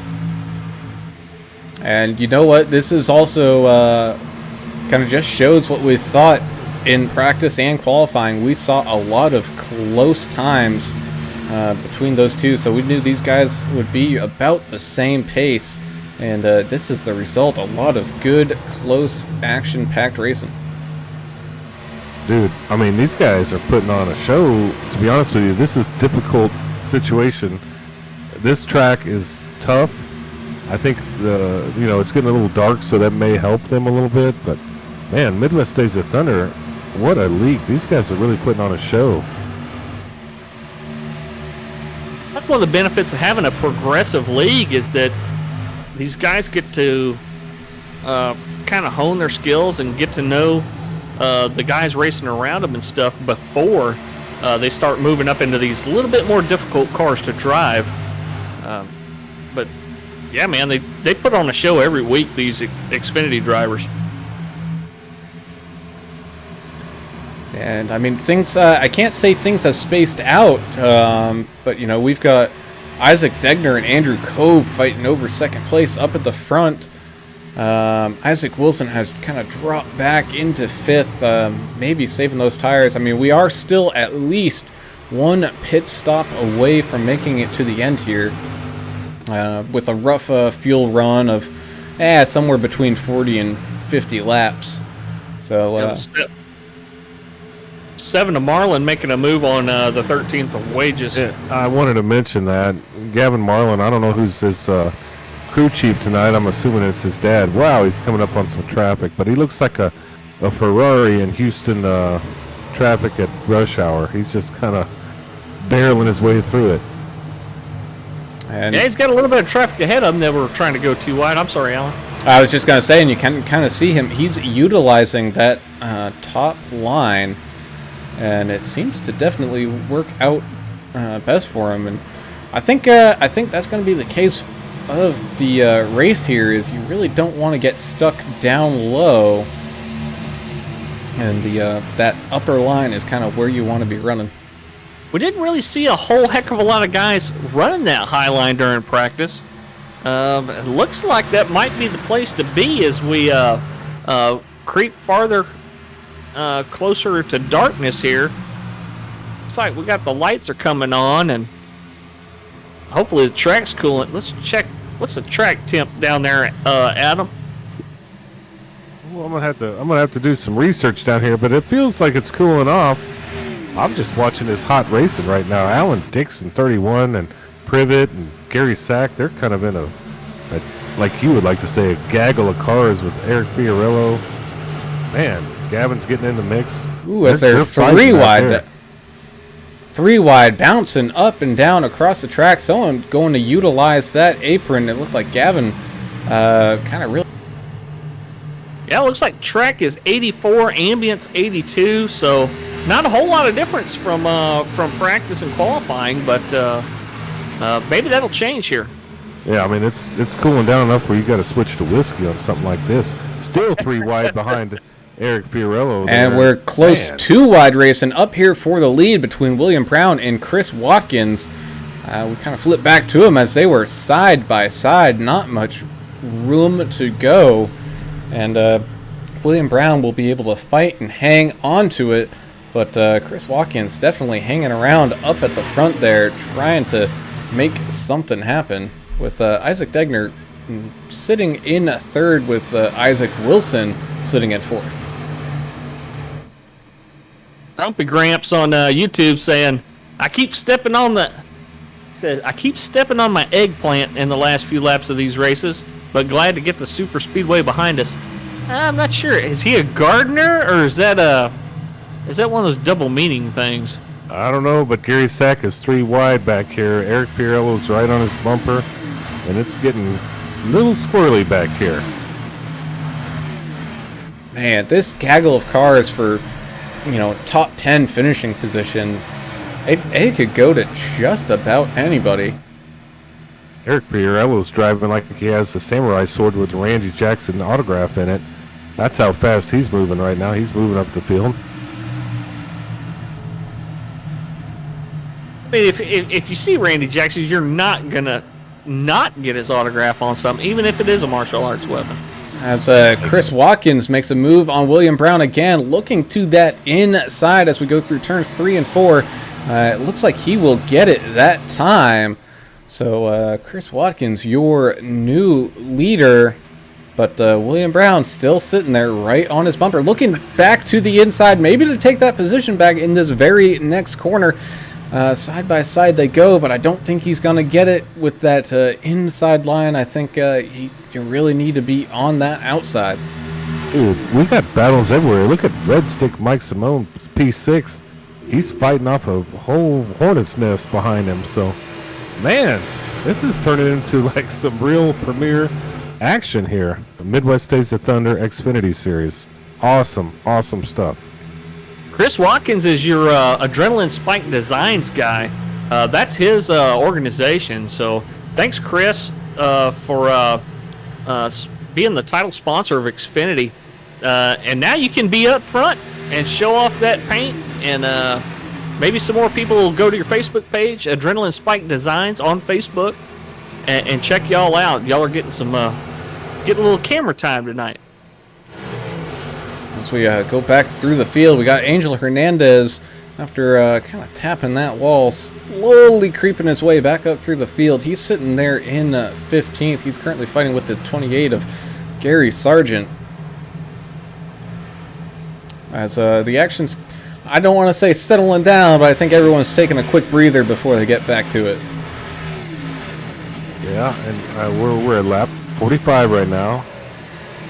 And you know what? This is also kind of just shows what we thought in practice and qualifying. We saw a lot of close times between those two, so we knew these guys would be about the same pace. And this is the result. A lot of good, close, action-packed racing. Dude, I mean, these guys are putting on a show. To be honest with you, this is a difficult situation. This track is tough. I think it's getting a little dark, so that may help them a little bit. But man, Midwest Days of Thunder, what a league! These guys are really putting on a show. That's one of the benefits of having a progressive league is that these guys get to kind of hone their skills and get to know the guys racing around them and stuff before they start moving up into these little bit more difficult cars to drive. But yeah, man, they put on a show every week, these Xfinity drivers. And I mean, things, I can't say things have spaced out, but we've got Isaac Degner and Andrew Coe fighting over second place up at the front. Isaac Wilson has kind of dropped back into fifth, maybe saving those tires. I mean, we are still at least one pit stop away from making it to the end here, with a rough fuel run of somewhere between 40 and 50 laps. So 7 to Marlin making a move on the 13th of wages. Yeah, I wanted to mention that Gavin Marlin. I don't know who's his crew chief tonight. I'm assuming it's his dad. Wow, he's coming up on some traffic, but he looks like a Ferrari in Houston traffic at rush hour. He's just kind of barreling his way through it. And yeah, he's got a little bit of traffic ahead of him that we're trying to go too wide. I'm sorry, Alan. I was just going to say, and you can kind of see him. He's utilizing that top line, and it seems to definitely work out best for him. And I think that's going to be the case of the race here. Is you really don't want to get stuck down low, and that upper line is kind of where you want to be running. We didn't really see a whole heck of a lot of guys running that high line during practice. It looks like that might be the place to be as we creep farther closer to darkness here. Looks like we got the lights are coming on, and hopefully the track's cooling. Let's check. What's the track temp down there, Adam? Well, I'm gonna have to do some research down here, but it feels like it's cooling off. I'm just watching this hot racing right now. Alan Dixon, 31, and Privet and Gary Sack, they're kind of in a, like you would like to say, a gaggle of cars with Eric Fiorillo. Man, Gavin's getting in the mix. Ooh, as they're three wide, bouncing up and down across the track. Someone going to utilize that apron. It looked like Gavin kind of really. Yeah, it looks like track is 84, ambience 82, so not a whole lot of difference from practice and qualifying, but maybe that'll change here. Yeah, I mean, it's cooling down enough where you got to switch to whiskey on something like this. Still 3 wide behind Eric Fiorillo there. And we're close, 2 wide racing up here for the lead between William Brown and Chris Watkins. We kind of flipped back to them as they were side by side, not much room to go. And William Brown will be able to fight and hang on to it, but Chris Watkins definitely hanging around up at the front there, trying to make something happen, with Isaac Degner sitting in third, with Isaac Wilson sitting at fourth. Grumpy Gramps on YouTube saying, I keep stepping on my eggplant in the last few laps of these races, but glad to get the super speedway behind us. I'm not sure. Is he a gardener, or is that one of those double meaning things? I don't know, but Gary Sack is 3 wide back here. Eric Fiorillo's right on his bumper, and it's getting a little squirrely back here. Man, this gaggle of cars for top 10 finishing position, it could go to just about anybody. Eric Fiorillo's driving like he has the samurai sword with the Randy Jackson autograph in it. That's how fast he's moving right now. He's moving up the field. I mean, if you see Randy Jackson, you're not gonna not get his autograph on something, even if it is a martial arts weapon. As Chris Watkins makes a move on William Brown again, looking to that inside as we go through turns 3 and 4. It looks like he will get it that time. So Chris Watkins, your new leader, but William Brown still sitting there right on his bumper, looking back to the inside, maybe to take that position back in this very next corner. Side by side they go, but I don't think he's going to get it with that inside line. I think you really need to be on that outside. Dude, we got battles everywhere. Look at Red Stick Mike Simone, P6. He's fighting off a whole hornet's nest behind him. So, man, this is turning into like some real premier action here. The Midwest Days of Thunder Xfinity Series. Awesome, awesome stuff. Chris Watkins is your Adrenaline Spike Designs guy. That's his organization. So thanks, Chris, for being the title sponsor of Xfinity. And now you can be up front and show off that paint. And maybe some more people will go to your Facebook page, Adrenaline Spike Designs on Facebook, and check y'all out. Y'all are getting some getting a little camera time tonight. As we go back through the field, we got Angel Hernandez, after kind of tapping that wall, slowly creeping his way back up through the field. He's sitting there in 15th. He's currently fighting with the 28 of Gary Sargent. As the action's, I don't want to say settling down, but I think everyone's taking a quick breather before they get back to it. Yeah, and we're at lap 45 right now.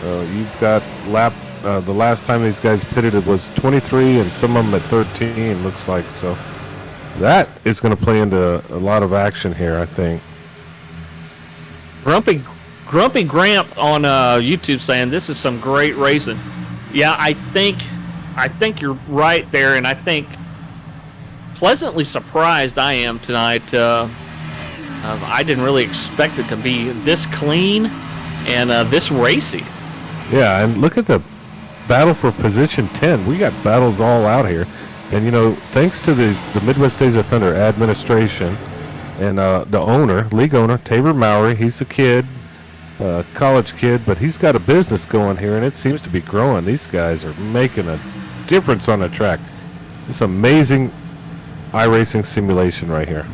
You've got lap. The last time these guys pitted it was 23, and some of them at 13, looks like. So that is going to play into a lot of action here, I think. Grumpy Gramp on YouTube saying this is some great racing. Yeah, I think you're right there, and I think pleasantly surprised I am tonight. I didn't really expect it to be this clean and this racy. Yeah, and look at the battle for position 10. We got battles all out here. And, thanks to the Midwest Days of Thunder administration and the owner, league owner, Taver Mowry, he's a kid, college kid, but he's got a business going here, and it seems to be growing. These guys are making a difference on the track. It's amazing iRacing simulation right here.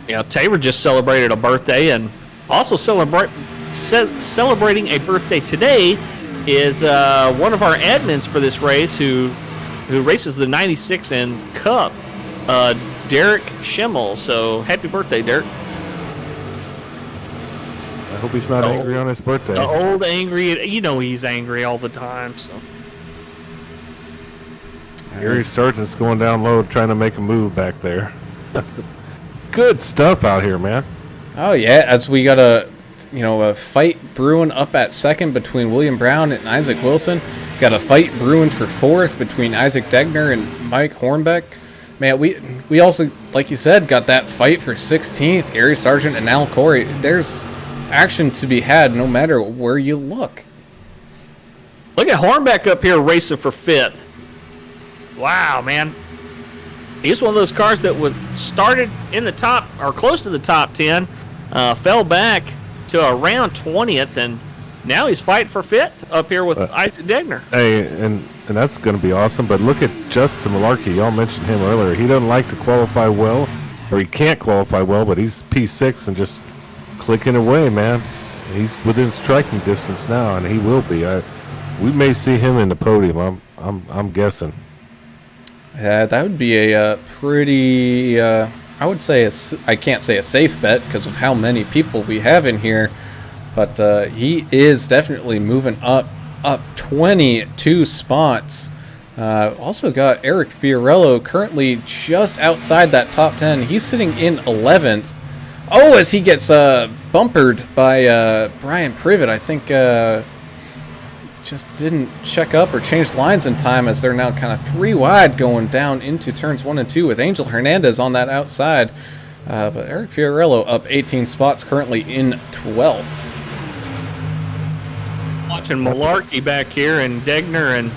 Yeah, Taver just celebrated a birthday, and also celebrating a birthday today is one of our admins for this race who races the 96 and Cup, Derek Schimmel. So happy birthday, Derek. I hope he's not angry on his birthday. The old angry, he's angry all the time. So Gary Sargent's going down low trying to make a move back there. Good stuff out here, man. Oh yeah, as we got a fight brewing up at second between William Brown and Isaac Wilson. Got a fight brewing for fourth between Isaac Degner and Mike Hornbeck. Man, we also, like you said, got that fight for 16th, Gary Sargent and Al Corey. There's action to be had no matter where you look. Look at Hornbeck up here racing for fifth. Wow, man. He's one of those cars that was started in the top or close to the top 10, fell back to around 20th, and now he's fighting for fifth up here with Isaac Degner. Hey, and that's going to be awesome. But look at Justin Malarkey. Y'all mentioned him earlier. He doesn't like to qualify well, or he can't qualify well, but he's P6 and just clicking away, man. He's within striking distance now, and he will be. We may see him in the podium. I'm guessing. That would be a pretty. I would say I can't say a safe bet because of how many people we have in here, but he is definitely moving up 22 spots. Also got Eric Fiorillo currently just outside that top 10. He's sitting in 11th. Oh, as he gets bumpered by Brian Privet. I think just didn't check up or change lines in time, as they're now kind of 3 wide going down into turns 1 and 2 with Angel Hernandez on that outside. But Eric Fiorello up 18 spots, currently in 12th. Watching Malarkey back here and Degner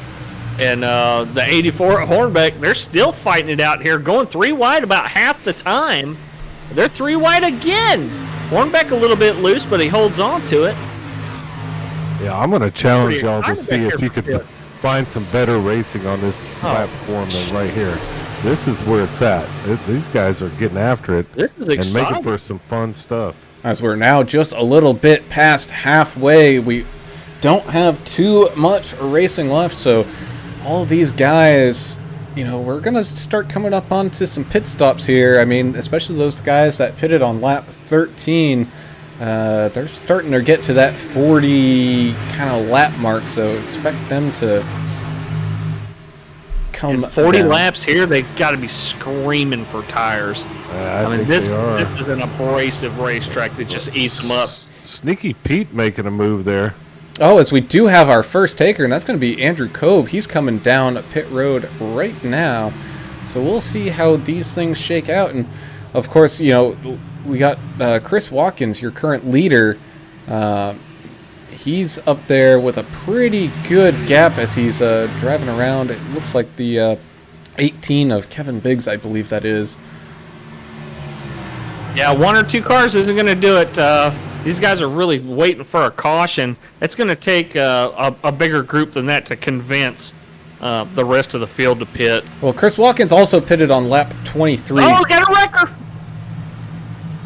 and the 84 at Hornbeck, they're still fighting it out here, going 3 wide about half the time. They're 3 wide again. Hornbeck a little bit loose, but he holds on to it. Yeah, I'm going to challenge Pretty y'all to excited see back if here you for could Pitt. find some better racing on this platform than right here. This is where it's at. These guys are getting after it This is and exciting. making for some fun stuff. As we're now just a little bit past halfway, we don't have too much racing left, so all these guys, you know, we're going to start coming up onto some pit stops here. I mean, especially those guys that pitted on lap 13, they're starting to get to that 40 kind of lap mark, so expect them to come In 40 down. laps here, they got to be screaming for tires. I I mean, think this they are. is an abrasive racetrack that just eats them up. Sneaky Pete making a move there. Oh, as we do have our first taker, and that's going to be Andrew Kobe. He's coming down pit road right now. So we'll see how these things shake out. And, of course, you know, we got Chris Watkins, your current leader. He's up there with a pretty good gap as he's driving around. It looks like the 18 of Kevin Biggs, I believe that is. Yeah, 1 or 2 cars isn't going to do it. These guys are really waiting for a caution. It's going to take a bigger group than that to convince the rest of the field to pit. Well, Chris Watkins also pitted on lap 23. Oh, we got a wrecker!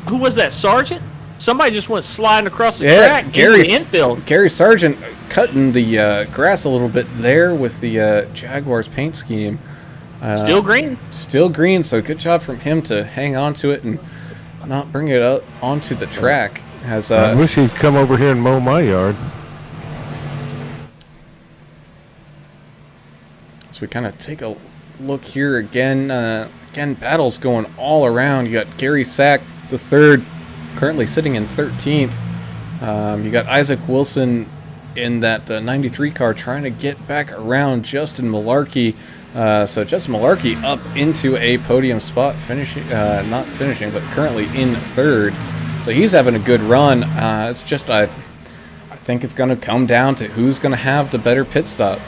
Who was that, Sergeant? Somebody just went sliding across the track into the infield. Gary Sargent cutting the grass a little bit there with the Jaguars paint scheme. Still green. Still green, so good job from him to hang on to it and not bring it up onto the track. As I wish he'd come over here and mow my yard. So we kind of take a look here again. Again, battles going all around. You got Gary Sack, the third, currently sitting in 13th. You got Isaac Wilson in that 93 car trying to get back around Justin Malarkey. So Justin Malarkey up into a podium spot, not finishing, but currently in third. So he's having a good run. It's just I think it's going to come down to who's going to have the better pit stop.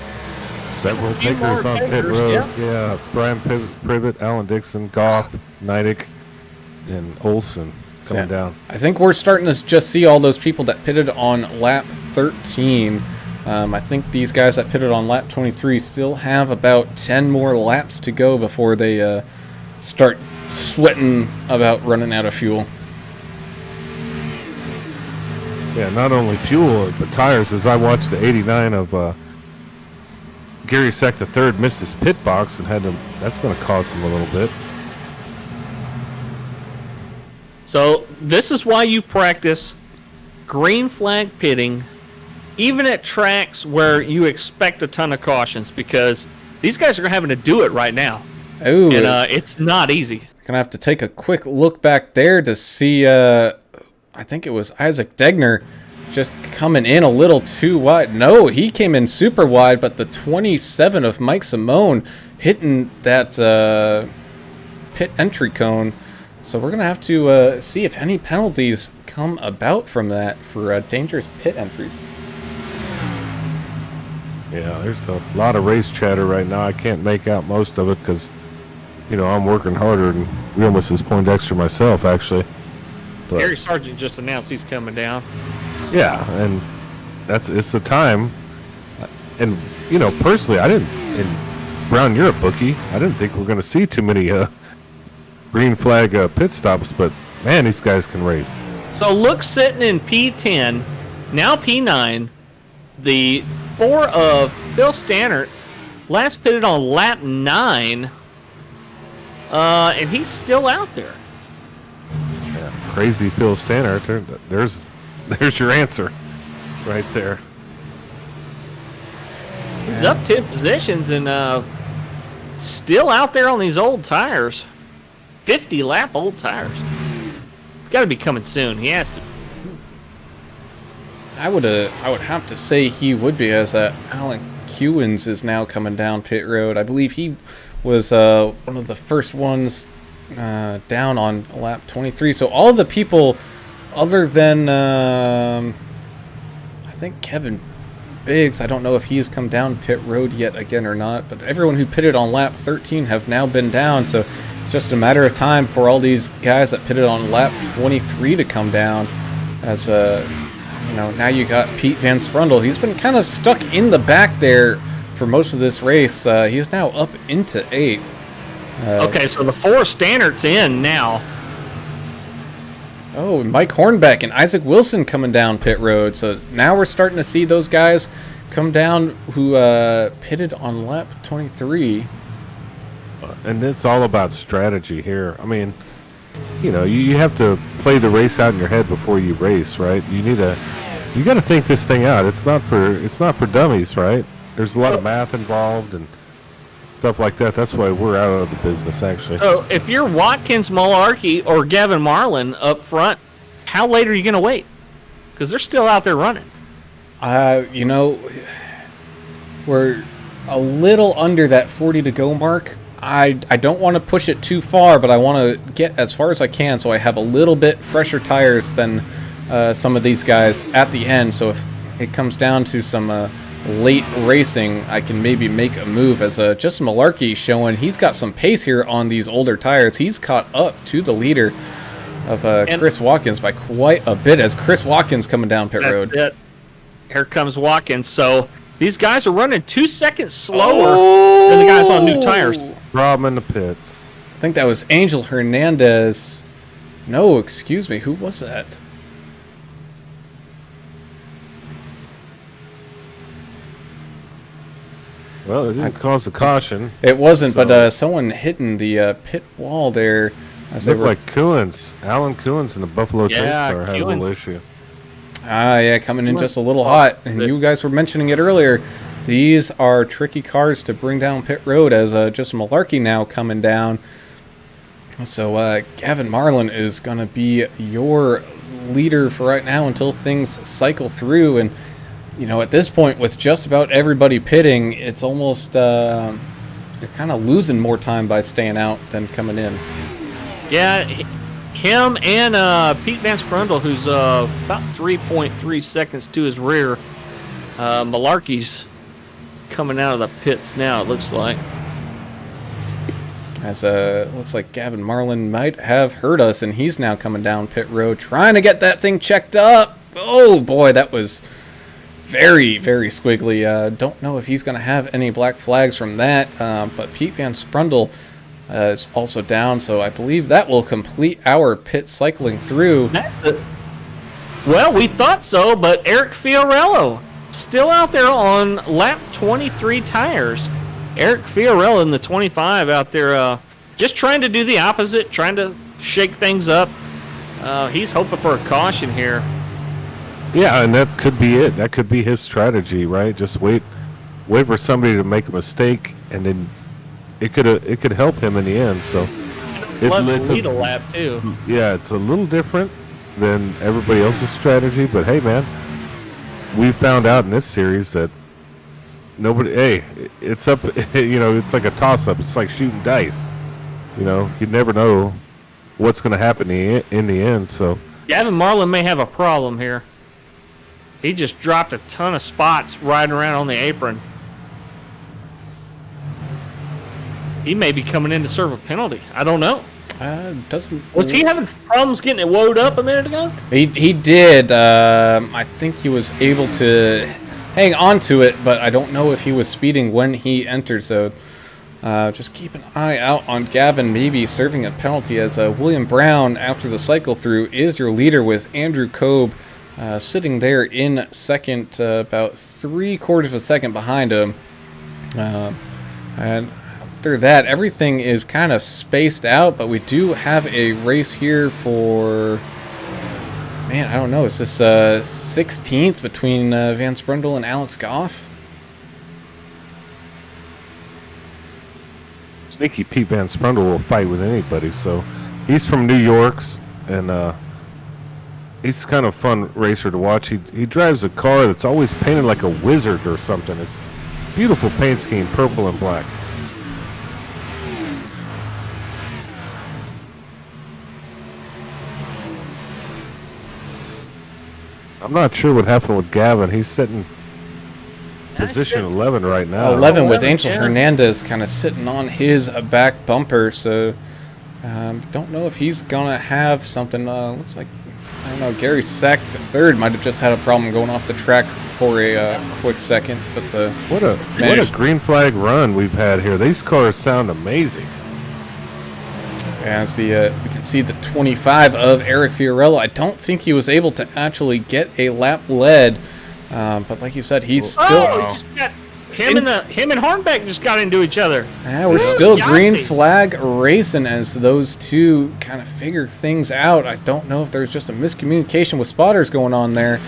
Several few more takers on pit takers, road. yeah. Yeah, Brian Privet, Alan Dixon, Goff, Neidick, and Olson coming down. I think we're starting to just see all those people that pitted on lap 13. I think these guys that pitted on lap 23 still have about 10 more laps to go before they start sweating about running out of fuel. Yeah, not only fuel, but tires. As I watched the 89 of Gary Sack the third missed his pit box and had to. That's going to cost him a little bit. So this is why you practice green flag pitting, even at tracks where you expect a ton of cautions, because these guys are having to do it right now. Oh, And it's not easy. gonna have to take a quick look back there to see. I think it was Isaac Degner just coming in a little too wide. No, he came in super wide, but the 27 of Mike Simone hitting that pit entry cone. So we're going to have to see if any penalties come about from that for dangerous pit entries. Yeah, there's a lot of race chatter right now. I can't make out most of it because, you know, I'm working harder and we almost as Poindexter myself, actually. But, Gary Sargent just announced he's coming down. yeah, and it's the time. And, you know, personally, I didn't, and Brown, you're a bookie. I didn't think we're going to see too many green flag pit stops, but, man, these guys can race. So look, sitting in P10, now P9, the 4 of Phil Stannard, last pitted on lap 9, and he's still out there. Yeah, crazy Phil Stannard. There's your answer right there. He's up 10 positions and still out there on these old tires. 50-lap old tires. Got to be coming soon. He has to. I would have to say he would be, as Alan Hewins is now coming down pit road. I believe he was one of the first ones down on lap 23. So all the people other than I think Kevin Biggs, I don't know if he's come down pit road yet again or not, but everyone who pitted on lap 13 have now been down, so it's just a matter of time for all these guys that pitted on lap 23 to come down. As now you got Pete Van Sprundle. He's been kind of stuck in the back there for most of this race. He's now up into 8th. Okay, so the 4 standards in now. Oh, Mike Hornbeck and Isaac Wilson coming down pit road. So now we're starting to see those guys come down who pitted on lap 23. And it's all about strategy here. I mean, you have to play the race out in your head before you race, right? You got to think this thing out. It's not for dummies, right? There's a lot of math involved and stuff like that. That's why we're out of the business, actually. So if you're Watkins, Malarkey, or Gavin Marlin up front, how late are you going to wait? Because they're still out there running. We're a little under that 40 to go mark. I don't want to push it too far, but I want to get as far as I can so I have a little bit fresher tires than some of these guys at the end. So if it comes down to some late racing, I can maybe make a move, as Justin Malarkey showing he's got some pace here on these older tires. He's caught up to the leader of Chris Watkins by quite a bit, as Chris Watkins coming down pit road. Here comes Watkins. So these guys are running 2 seconds slower than the guys on new tires. Problem in the pits. I think that was Angel Hernandez. No, excuse me. Who was that? Well, it didn't cause a caution. It wasn't, but someone hitting the pit wall there. It looked like Coons. Alan Coons in the Buffalo Trace car had a little issue. Yeah, coming in just a little hot. And you guys were mentioning it earlier. These are tricky cars to bring down pit road, as Justin Malarkey now coming down. So Gavin Marlin is going to be your leader for right now until things cycle through. And at this point, with just about everybody pitting, it's almost you're kind of losing more time by staying out than coming in. Yeah, him and Pete Van Sprundle, who's about 3.3 seconds to his rear. Malarkey's coming out of the pits now, it looks like. As looks like Gavin Marlin might have heard us, and he's now coming down pit road trying to get that thing checked up. Oh boy, that was very, very squiggly. Don't know if he's going to have any black flags from that, but Pete Van Sprundle is also down, so I believe that will complete our pit cycling through. Well, we thought so, but Eric Fiorello still out there on lap 23 tires. Eric Fiorello in the 25 out there just trying to do the opposite, trying to shake things up. He's hoping for a caution here. Yeah, and that could be it. That could be his strategy, right? Just wait for somebody to make a mistake, and then it could help him in the end. So it's lead a lap too. Yeah, it's a little different than everybody else's strategy, but hey, man, we found out in this series that it's up. It's like a toss-up. It's like shooting dice. You never know what's going to happen in the end. So Gavin Marlin may have a problem here. He just dropped a ton of spots riding around on the apron. He may be coming in to serve a penalty. I don't know. Was he having problems getting it woed up a minute ago? He did. I think he was able to hang on to it, but I don't know if he was speeding when he entered. So just keep an eye out on Gavin maybe serving a penalty, as William Brown, after the cycle through, is your leader with Andrew Kobe sitting there in second, about 3/4 of a second behind him. And after that, everything is kind of spaced out, but we do have a race here for, man, I don't know, is this 16th between Van Sprundle and Alex Goff? Sneaky Pete Van Sprundle will fight with anybody. So he's from New York's, and he's kind of fun racer to watch. He drives a car that's always painted like a wizard or something. It's beautiful paint scheme, purple and black. I'm not sure what happened with Gavin. He's sitting position 11 right now. 11 with Angel yeah. Hernandez kind of sitting on his back bumper, so don't know if he's gonna have something. Looks like, I don't know, Gary Sack the third might have just had a problem going off the track for a quick second, but What a green flag run we've had here. These cars sound amazing. as we can see the 25 of Eric Fiorello. I don't think he was able to actually get a lap led, but like you said, he's still. Oh, him and Hornbeck just got into each other. Yeah, we're still Yahtzee. green flag racing as those two kind of figure things out. I don't know if there's just a miscommunication with spotters going on there,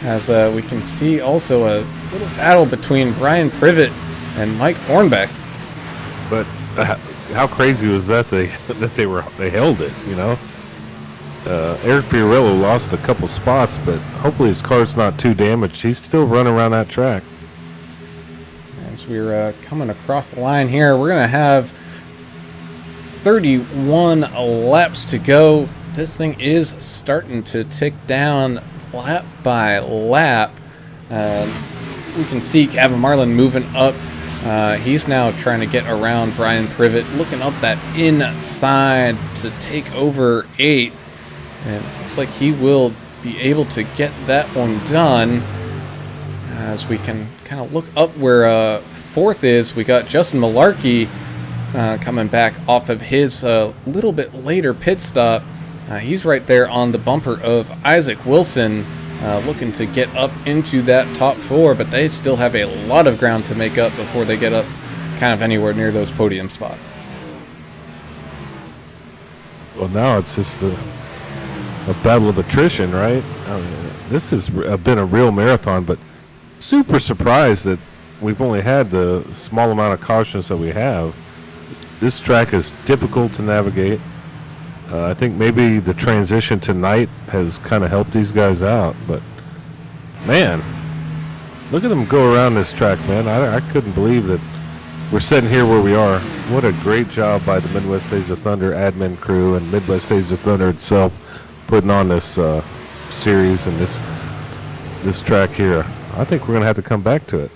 as we can see also a little battle between Brian Privet and Mike Hornbeck. But how crazy was that they held it, you know? Eric Fiorello lost a couple spots, but hopefully his car's not too damaged. He's still running around that track. As we're coming across the line here, we're going to have 31 laps to go. This thing is starting to tick down lap by lap. We can see Gavin Marlin moving up. He's now trying to get around Brian Privet, looking up that inside to take over 8th. And it looks like he will be able to get that one done. As we can kind of look up where 4th is, we got Justin Malarkey coming back off of his little bit later pit stop. He's right there on the bumper of Isaac Wilson, looking to get up into that top 4, but they still have a lot of ground to make up before they get up kind of anywhere near those podium spots. Well, now it's just a battle of attrition, right? I mean, this has been a real marathon, but super surprised that we've only had the small amount of cautions that we have. This track is difficult to navigate. I think maybe the transition to night has kind of helped these guys out, but man, look at them go around this track, man. I couldn't believe that we're sitting here where we are. What a great job by the Midwest Days of Thunder admin crew and Midwest Days of Thunder itself putting on this series and this track here. I think we're going to have to come back to it.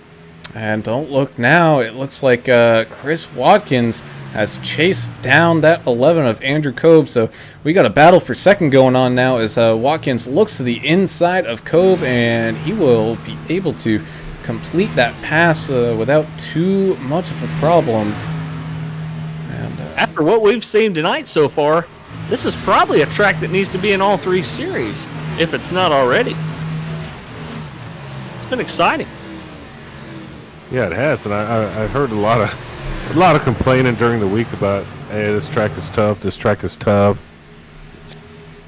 And don't look now. It looks like Chris Watkins has chased down that 11 of Andrew Kobe. So we got a battle for second going on now as Watkins looks to the inside of Kobe, and he will be able to complete that pass without too much of a problem. And After what we've seen tonight so far, this is probably a track that needs to be in all 3 series, if it's not already. It's been exciting. Yeah, it has, and I heard a lot of complaining during the week about, hey, this track is tough, it's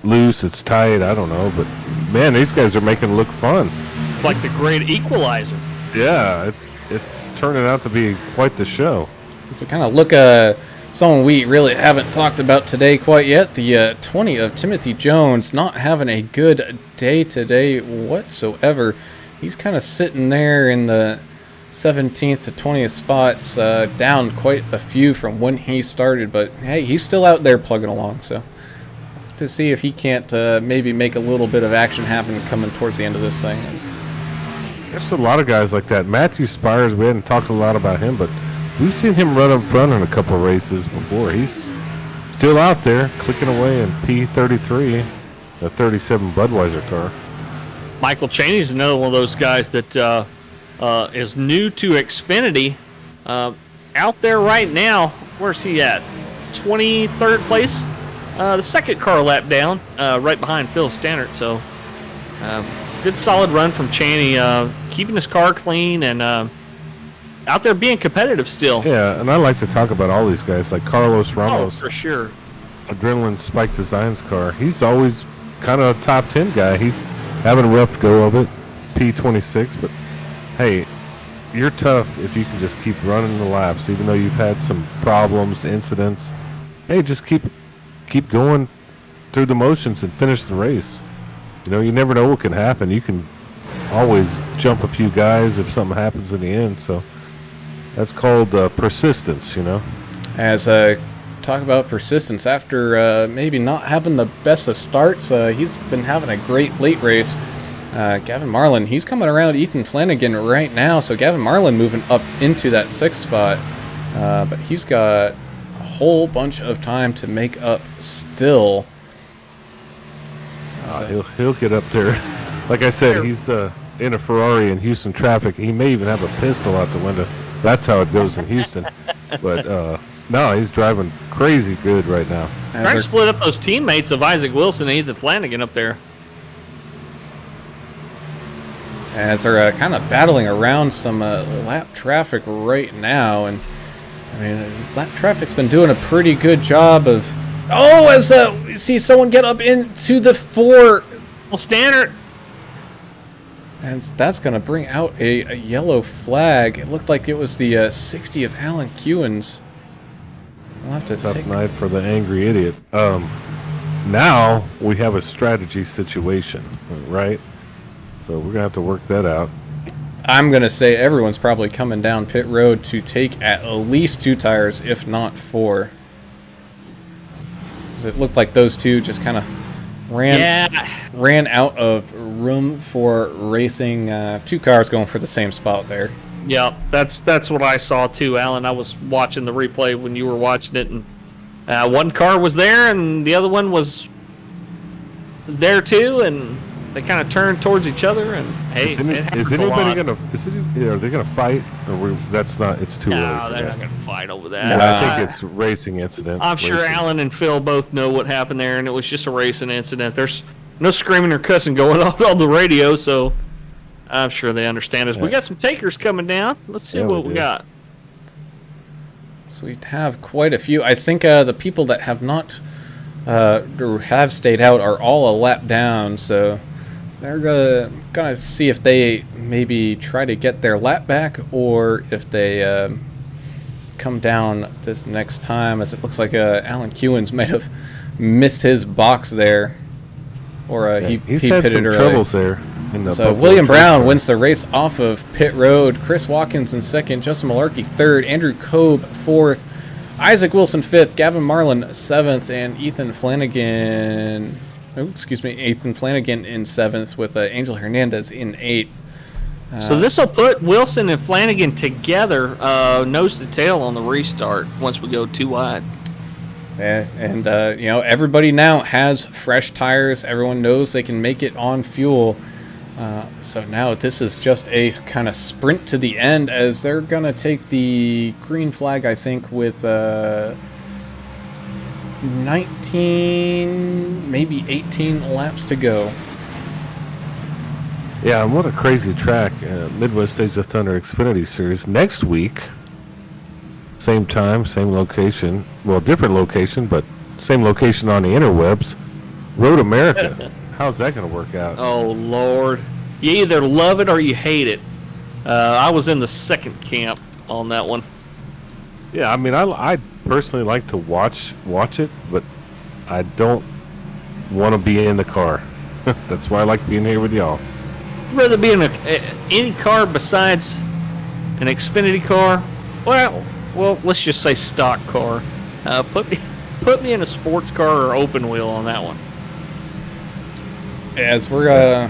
loose, it's tight, I don't know, but man, these guys are making it look fun. It's like the great equalizer. Yeah, it's turning out to be quite the show. if we kind of look someone we really haven't talked about today quite yet, the 20 of Timothy Jones, not having a good day today whatsoever. He's kind of sitting there in the 17th to 20th spots, down quite a few from when he started, but hey, he's still out there plugging along, so to see if he can't maybe make a little bit of action happen coming towards the end of this thing. There's a lot of guys like that. Matthew Spires, we hadn't talked a lot about him, but we've seen him run up front in a couple of races before. He's still out there clicking away in P33, the 37 Budweiser car. Michael Chaney's another one of those guys that is new to Xfinity. Out there right now, where's he at? 23rd place. The second car lap down, right behind Phil Stannard. So, good solid run from Chaney, keeping his car clean and out there being competitive still. Yeah, and I like to talk about all these guys, like Carlos Ramos. Oh, for sure. Adrenaline Spike Designs car. He's always kind of a top 10 guy. He's having a rough go of it, P26, but hey, you're tough if you can just keep running the laps, even though you've had some problems, incidents. Hey, just keep going through the motions and finish the race. You never know what can happen. You can always jump a few guys if something happens in the end. So that's called persistence, As talk about persistence, after maybe not having the best of starts, he's been having a great late race. Gavin Marlin, he's coming around Ethan Flanagan right now, so Gavin Marlin moving up into that 6th spot, but he's got a whole bunch of time to make up still. He'll get up there. Like I said, he's in a Ferrari in Houston traffic. He may even have a pistol out the window. That's how it goes in Houston. But no, he's driving crazy good right now. Trying to split up those teammates of Isaac Wilson and Ethan Flanagan up there. As they're kind of battling around some lap traffic right now, and I mean, lap traffic's been doing a pretty good job of. Oh, as see someone get up into the 4. Well, Stannard. And that's going to bring out a yellow flag. It looked like it was the 60 of Alan Kewins. We'll have to Tough night for the angry idiot. Now we have a strategy situation, right? So we're going to have to work that out. I'm going to say everyone's probably coming down pit road to take at least 2 tires, if not 4. It looked like those two just kind of ran out of room for racing. 2 cars going for the same spot there. Yeah, that's what I saw too, Alan. I was watching the replay when you were watching it, and one car was there, and the other one was there too, and they kind of turned towards each other. And hey, is anybody gonna? Are they gonna fight? Or that's not. It's too early. No, they're not gonna fight over that. No, I think it's a racing incident. I'm sure Alan and Phil both know what happened there, and it was just a racing incident. There's no screaming or cussing going on the radio, so I'm sure they understand us. Yeah. We got some takers coming down. Let's see what we got. So we have quite a few. I think the people that have not or have stayed out are all a lap down, so they're gonna see if they maybe try to get their lap back, or if they come down this next time, as it looks like Alan Kewins might have missed his box there, or he had pitted some early. Troubles there. So William Brown wins the race off of pit road. Chris Watkins in 2nd, Justin Malarkey 3rd, Andrew Kobe 4th, Isaac Wilson 5th, Gavin Marlin 7th, and Ethan Flanagan in 7th, with Angel Hernandez in 8th. So this will put Wilson and Flanagan together, nose to tail on the restart once we go 2 wide. Yeah, and everybody now has fresh tires. Everyone knows they can make it on fuel. So now this is just a kind of sprint to the end, as they're going to take the green flag, I think, with 19, maybe 18 laps to go. Yeah, and what a crazy track. Midwest Days of Thunder Xfinity Series. Next week, same time, same location. Well, different location, but same location on the interwebs. Road America. How's that going to work out? Oh, Lord. You either love it or you hate it. I was in the second camp on that one. Yeah, I mean, I personally like to watch it, but I don't want to be in the car. That's why I like being here with y'all. I'd rather be in any car besides an Xfinity car. Well, let's just say stock car. Put me in a sports car or open wheel on that one. As we're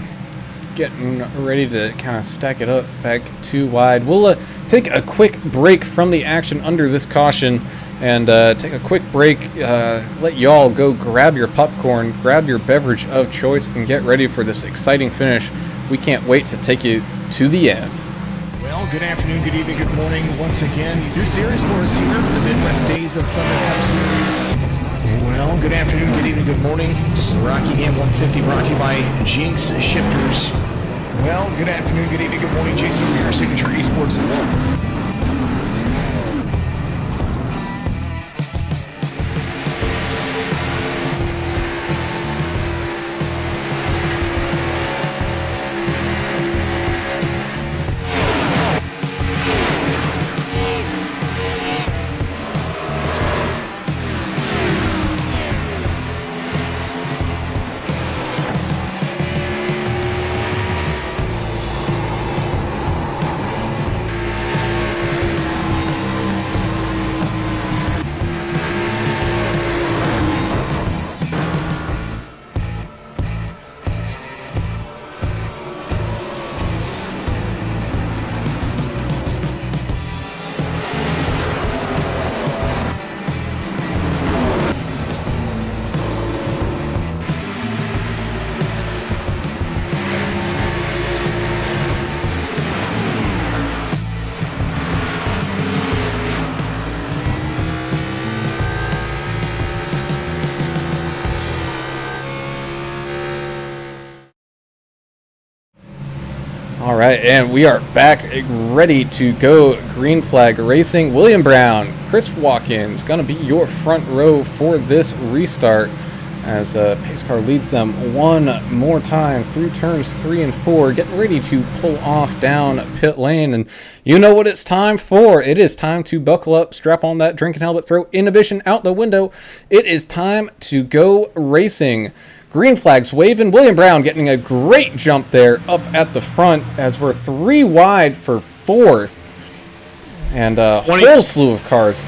getting ready to kind of stack it up back 2 wide, we'll take a quick break from the action under this caution, and take a quick break, let y'all go grab your popcorn, grab your beverage of choice, and get ready for this exciting finish. We can't wait to take you to the end. Well, good afternoon, good evening, good morning. Once again, 2 series for us here, the Midwest Days of Thunder Cup Series. Well, good afternoon, good evening, good morning. Rockingham 150 brought to you by Jinx Shifters. Well, good afternoon, good evening, good morning. Jason over here, Signature Esports at work. All right, and we are back ready to go. Green flag racing. William Brown, Chris Watkins, going to be your front row for this restart as pace car leads them one more time through turns 3 and 4, getting ready to pull off down pit lane. And you know what it's time for. It is time to buckle up, strap on that drinking helmet, throw inhibition out the window. It is time to go racing. Green flags waving. William Brown getting a great jump there up at the front as we're 3 wide for 4th. And a whole slew of cars.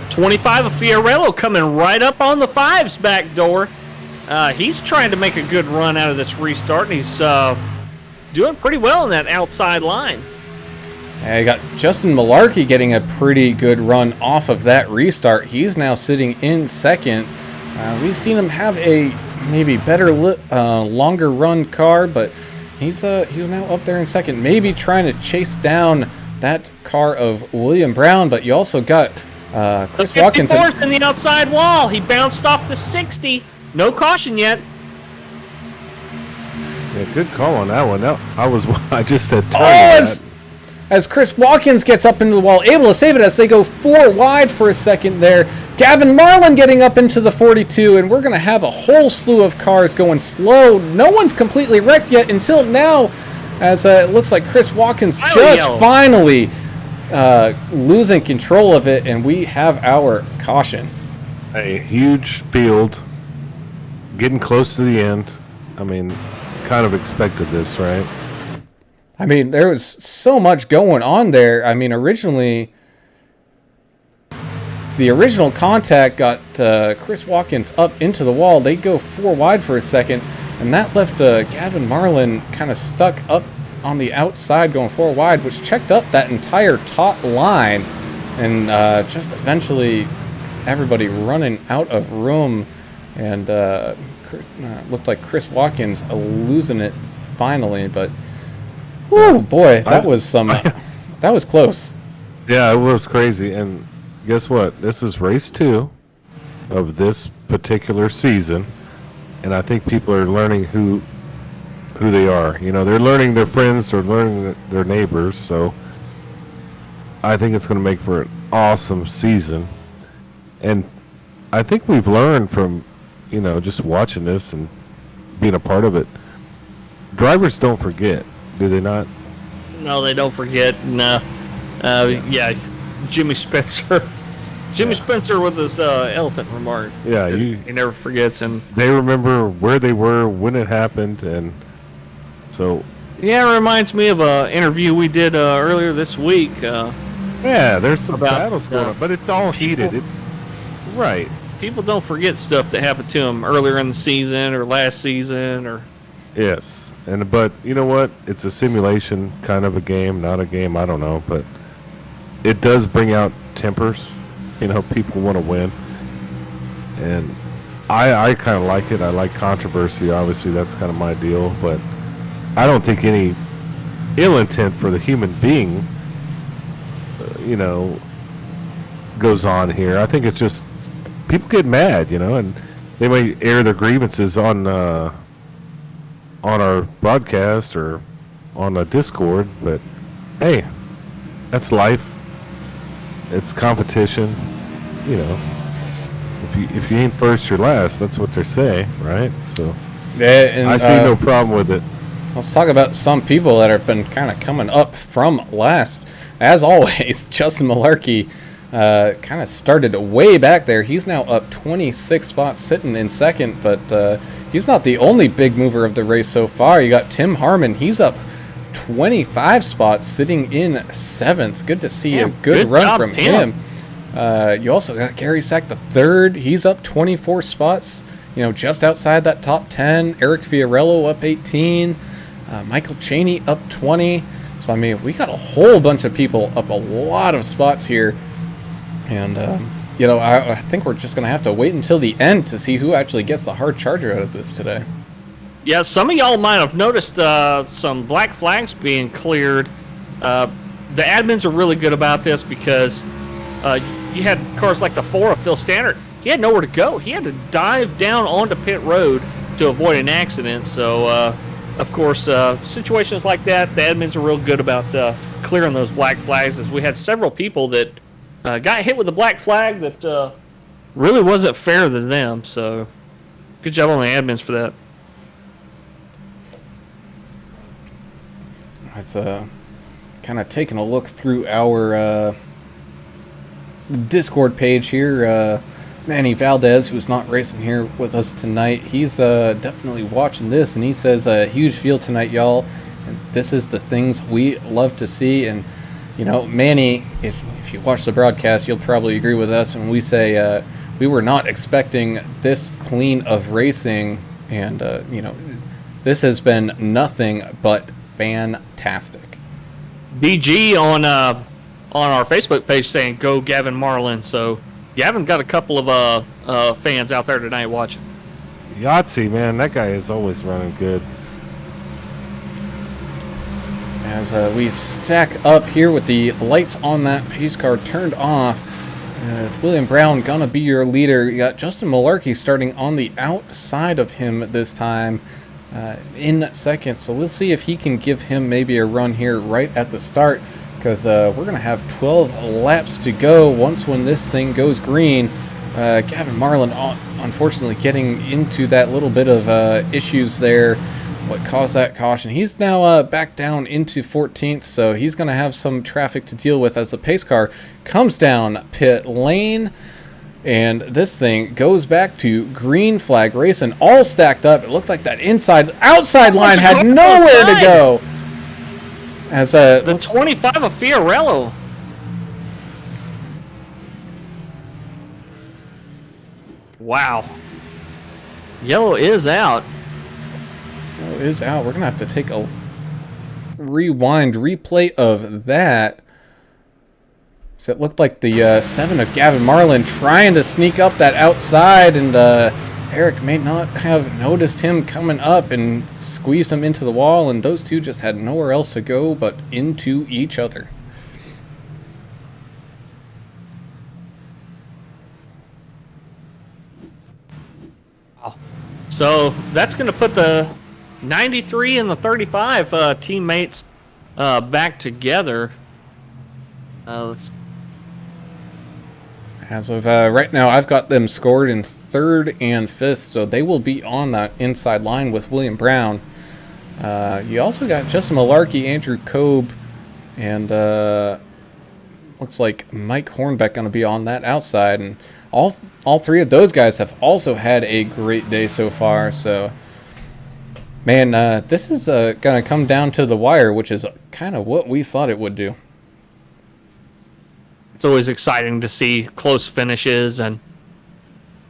25 of Fiorello coming right up on the 5's back door. He's trying to make a good run out of this restart, and he's doing pretty well in that outside line. And you got Justin Malarkey getting a pretty good run off of that restart. He's now sitting in 2nd. We've seen him have a maybe better, longer run car, but he's now up there in 2nd, maybe trying to chase down that car of William Brown. But you also got Chris Watkins in the outside wall. He bounced off the 60. No caution yet. Yeah, good call on that one. I just said target as Chris Watkins gets up into the wall, able to save it as they go 4 wide for a second there. Gavin Marlin getting up into the 42, and we're going to have a whole slew of cars going slow. No one's completely wrecked yet until now, as it looks like Chris Watkins finally losing control of it, and we have our caution. A huge field, getting close to the end. I mean, kind of expected this, right? I mean, there was so much going on there. I mean, originally, the original contact got Chris Watkins up into the wall. They go 4 wide for a second, and that left Gavin Marlin kind of stuck up on the outside going 4 wide, which checked up that entire top line, and just eventually everybody running out of room, and looked like Chris Watkins losing it finally, but oh boy, that was close. Yeah, it was crazy. And guess what? This is race 2 of this particular season, and I think people are learning who they are. You know, they're learning their friends, they're learning their neighbors. So I think it's going to make for an awesome season. And I think we've learned from, just watching this and being a part of it. Drivers don't forget, do they not? No, they don't forget. No. Yeah, Jimmy Spencer. Jimmy Spencer with his elephant remark. Yeah, he never forgets. And they remember where they were, when it happened, and so... Yeah, it reminds me of an interview we did earlier this week. Yeah, there's some battles going on, but it's all heated. It's... Right. People don't forget stuff that happened to them earlier in the season or last season or... Yes, but you know what? It's a simulation, kind of a game, not a game, I don't know, but it does bring out tempers. People want to win, and I kind of like it. I like controversy. Obviously, that's kind of my deal, but I don't think any ill intent for the human being, goes on here. I think it's just people get mad, and they may air their grievances on our broadcast or on a Discord, but hey, that's life. It's competition. If you ain't first, you're last. That's what they say, right? So yeah, and, I see no problem with it. Let's talk about some people that have been kind of coming up from last. As always, Justin Malarkey kind of started way back there. He's now up 26 spots, sitting in 2nd, but he's not the only big mover of the race so far. You got Tim Harmon. He's up 25 spots, sitting in 7th. Good to see a good run job, from Tim. him. You also got Gary Sack the third. He's up 24 spots, just outside that top 10. Eric Fiorello up 18. Michael Chaney up 20. So, I mean, we got a whole bunch of people up a lot of spots here. And, I think we're just going to have to wait until the end to see who actually gets the hard charger out of this today. Yeah, some of y'all might have noticed some black flags being cleared. The admins are really good about this because you had cars like the 4 of Phil Stannard. He had nowhere to go. He had to dive down onto pit road to avoid an accident. So of course, situations like that, the admins are real good about clearing those black flags. As we had several people that got hit with a black flag that really wasn't fair to them. So, good job on the admins for that. It's kind of taking a look through our Discord page here. Manny Valdez, who's not racing here with us tonight, he's definitely watching this, and he says, huge field tonight, y'all. And this is the things we love to see. And, you know, Manny, if you watch the broadcast, you'll probably agree with us when we say we were not expecting this clean of racing. And, you know, this has been nothing but fantastic. BG on our Facebook page saying, go Gavin Marlin. So, Gavin got a couple of fans out there tonight watching. Yahtzee, man, that guy is always running good. As we stack up here with the lights on that pace car turned off, William Brown gonna be your leader. You got Justin Malarkey starting on the outside of him this time in second. So we'll see if he can give him maybe a run here right at the start, because we're going to have 12 laps to go once when this thing goes green. Gavin Marlin, unfortunately, getting into that little bit of issues there, what caused that caution. He's now back down into 14th, so he's going to have some traffic to deal with as the pace car comes down pit lane. And this thing goes back to green flag racing, all stacked up. It looked like that outside line had nowhere to go. As the 25 of Fiorello. Wow. Yellow is out. Yellow is out. We're going to have to take a replay of that. So it looked like the 7 of Gavin Marlin trying to sneak up that outside, and Eric may not have noticed him coming up and squeezed him into the wall, and those two just had nowhere else to go but into each other. So that's going to put the 93 and the 35 teammates back together. As of right now, I've got them scored in 3rd and 5th, so they will be on that inside line with William Brown. You also got Justin Malarkey, Andrew Kobe, and looks like Mike Hornbeck going to be on that outside. And all three of those guys have also had a great day so far. So, man, this is going to come down to the wire, which is kind of what we thought it would do. It's always exciting to see close finishes and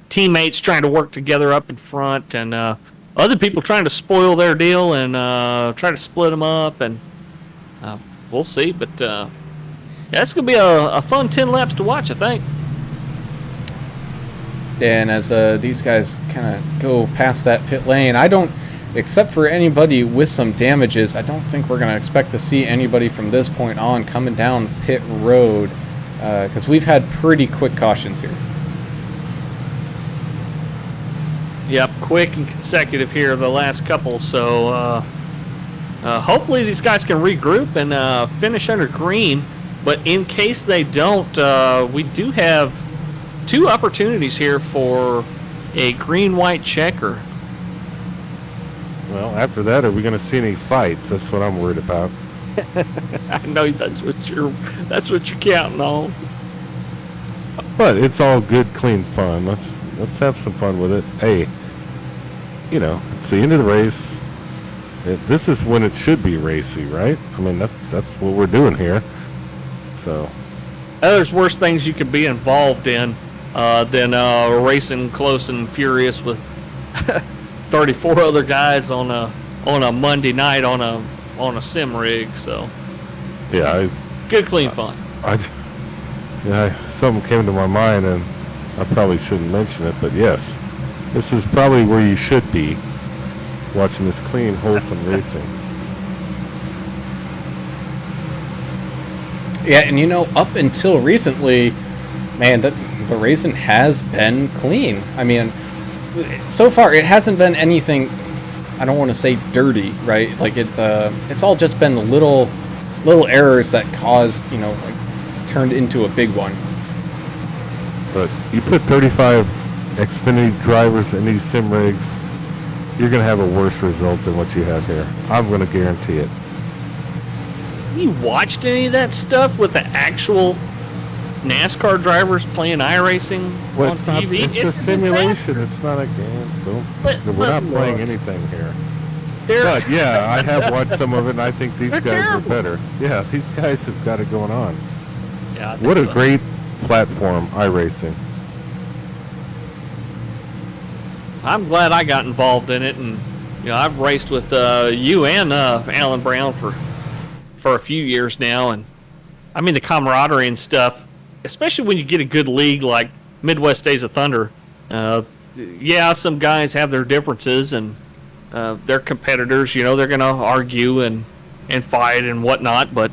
teammates trying to work together up in front, and other people trying to spoil their deal and try to split them up, and we'll see. But yeah, it's going to be a fun 10 laps to watch, I think. And as these guys kind of go past that pit lane, except for anybody with some damages, I don't think we're going to expect to see anybody from this point on coming down pit road. Because we've had pretty quick cautions here. Yep, quick and consecutive here the last couple. So hopefully these guys can regroup and finish under green. But in case they don't, we do have 2 opportunities here for a green-white checker. Well, after that, are we going to see any fights? That's what I'm worried about. I know that's what you're counting on. But it's all good, clean fun. Let's have some fun with it. Hey, you know, it's the end of the race. This is when it should be racy, right? I mean, that's what we're doing here. So, there's worse things you could be involved in than racing close and furious with 34 other guys on a Monday night on a sim rig. So yeah, good clean fun. Something came to my mind, and I probably shouldn't mention it, but yes, this is probably where you should be, watching this clean, wholesome racing. Yeah, and you know, up until recently, man, the racing has been clean. I mean, so far it hasn't been anything I don't want to say dirty, right? Like it's all just been little errors that caused, like turned into a big one. But you put 35 Xfinity drivers in these sim rigs, you're going to have a worse result than what you have here. I'm going to guarantee it. You watched any of that stuff with the actual NASCAR drivers playing iRacing on TV? It's a simulation. It's not a game. We're not playing anything here. But yeah, I have watched some of it, and I think these guys are better. Yeah, these guys have got it going on. Yeah, what a great platform, iRacing. I'm glad I got involved in it, and I've raced with you and Alan Brown for a few years now, and I mean the camaraderie and stuff, especially when you get a good league like Midwest Days of Thunder. Yeah, some guys have their differences, and they're competitors. They're going to argue and fight and whatnot, but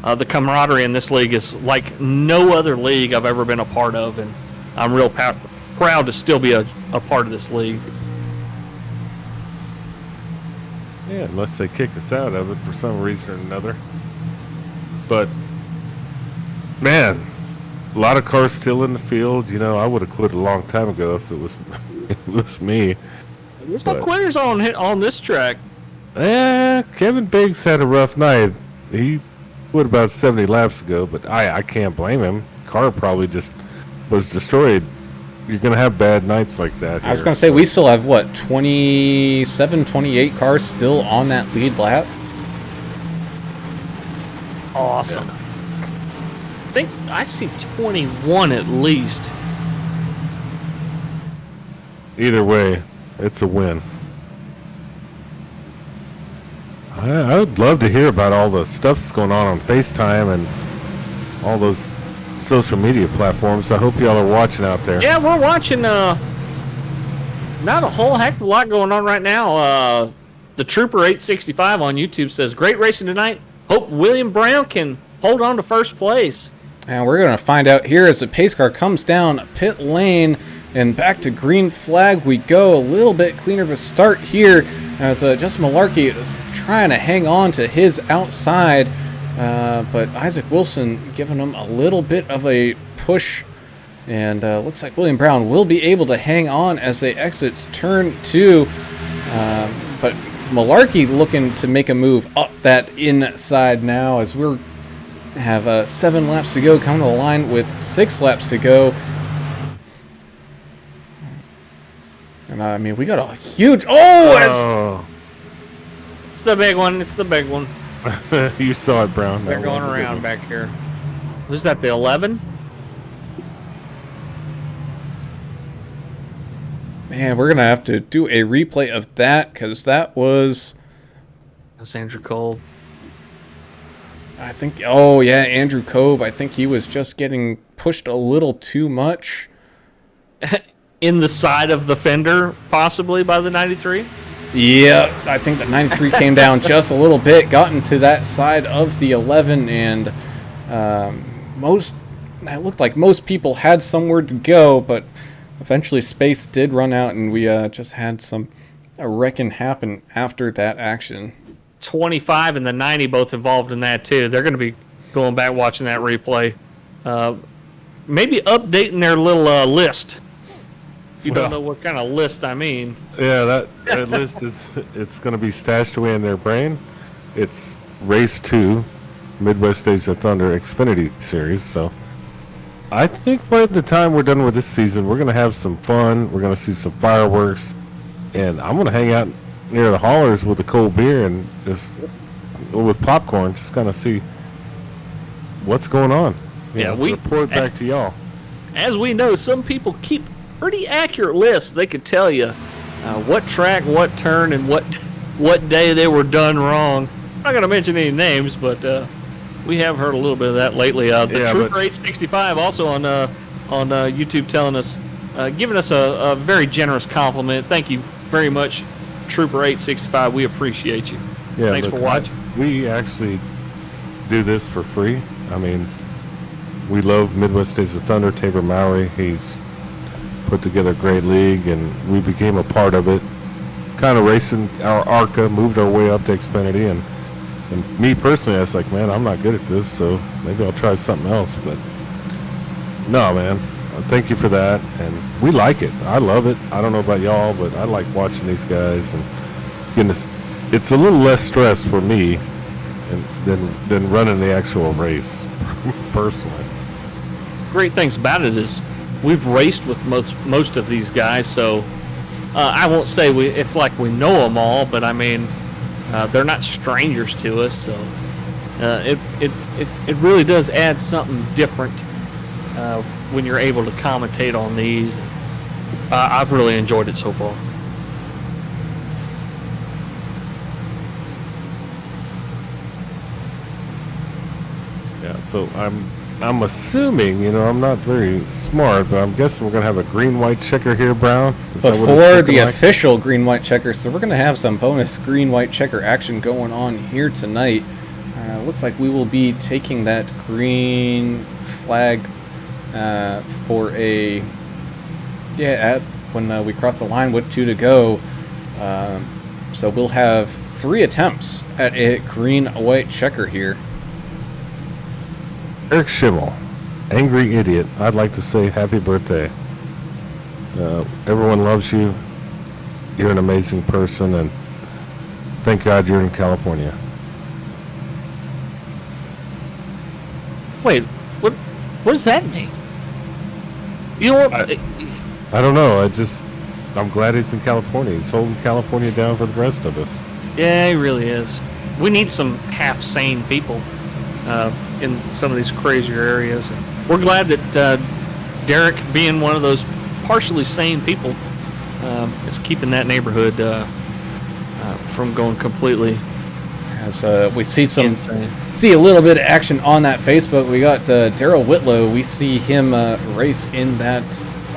the camaraderie in this league is like no other league I've ever been a part of, and I'm real proud to still be a part of this league. Yeah, unless they kick us out of it for some reason or another. But, man, a lot of cars still in the field. I would have quit a long time ago if it was me. There's no quitters on this track. Kevin Biggs had a rough night. He quit about 70 laps ago, but I can't blame him. Car probably just was destroyed. You're going to have bad nights like that here. I was going to say, we still have, 27, 28 cars still on that lead lap? Awesome. Yeah. I think I see 21 at least. Either way, it's a win. I would love to hear about all the stuff that's going on FaceTime and all those social media platforms. I hope y'all are watching out there. Yeah, we're watching. Not a whole heck of a lot going on right now. The Trooper 865 on YouTube says, "Great racing tonight. Hope William Brown can hold on to first place." And we're going to find out here as the pace car comes down pit lane and back to green flag we go. A little bit cleaner of a start here as Justin Malarkey is trying to hang on to his outside. But Isaac Wilson giving him a little bit of a push, and looks like William Brown will be able to hang on as they exit turn 2. But Malarkey looking to make a move up that inside now as we have 7 laps to go, coming to the line with 6 laps to go. And I mean, we got a huge... It's the big one. It's the big one. You saw it, Brown. They're going around back here. Was that the 11? Man, we're going to have to do a replay of that because that was... That's Andrew Cole. I think... Oh, yeah, Andrew Cobe. I think he was just getting pushed a little too much. In the side of the fender, possibly, by the 93? Yeah, I think the 93 came down just a little bit, got into that side of the 11, and it looked like most people had somewhere to go, but eventually space did run out, and we just had a wrecking happen after that action. 25 and the 90 both involved in that, too. They're going to be going back watching that replay. Maybe updating their little list. If you don't know what kind of list I mean. Yeah, that list it's going to be stashed away in their brain. It's Race 2, Midwest Days of Thunder Xfinity Series. So I think by the time we're done with this season, we're going to have some fun. We're going to see some fireworks. And I'm going to hang out near the haulers with a cold beer and just with popcorn, just kind of see what's going on. We report back to y'all. As we know, some people keep pretty accurate lists. They could tell you what track, what turn, and what day they were done wrong. I'm not going to mention any names, but we have heard a little bit of that lately. The Trooper 865 also on YouTube telling us, giving us a very generous compliment. Thank you very much, Trooper 865. We appreciate you. Yeah, thanks for watching. We actually do this for free. I mean, we love Midwest Days of Thunder. Tabor Mowry, he's put together a great league, and we became a part of it. kind of racing our ARCA, moved our way up to Xfinity, and me personally, I was like, man, I'm not good at this, so maybe I'll try something else. But no, man, thank you for that, and we like it. I love it. I don't know about y'all, but I like watching these guys and getting this. It's a little less stress for me than running the actual race, personally. Great things about it is we've raced with most of these guys, so I won't say it's like we know them all, but I mean, they're not strangers to us, so it really does add something different when you're able to commentate on these. I've really enjoyed it so far. Yeah, so I'm assuming, I'm not very smart, but I'm guessing we're going to have a green-white checker here, Brown. Before the official green-white checker, so we're going to have some bonus green-white checker action going on here tonight. Looks like we will be taking that green flag for when we cross the line with 2 to go. So we'll have 3 attempts at a green-white checker here. Eric Schimmel, angry idiot. I'd like to say happy birthday. Everyone loves you. You're an amazing person, and thank God you're in California. Wait, what does that mean? You know what? I don't know. I'm glad he's in California. He's holding California down for the rest of us. Yeah, he really is. We need some half-sane people in some of these crazier areas. And we're glad that Derek, being one of those partially sane people, is keeping that neighborhood from going completely. As we see a little bit of action on that Facebook, we got Daryl Whitlow. We see him race in that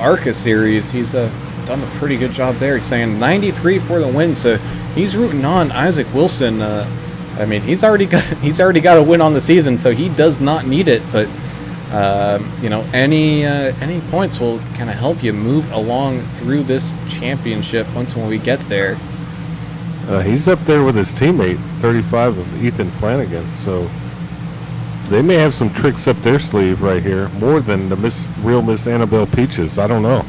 ARCA series. He's done a pretty good job there. He's saying 93 for the win, so he's rooting on Isaac Wilson. I mean, he's already got a win on the season, so he does not need it. But any points will kind of help you move along through this championship once when we get there. He's up there with his teammate, 35 of Ethan Flanagan. So they may have some tricks up their sleeve right here, more than the real Miss Annabelle Peaches. I don't know.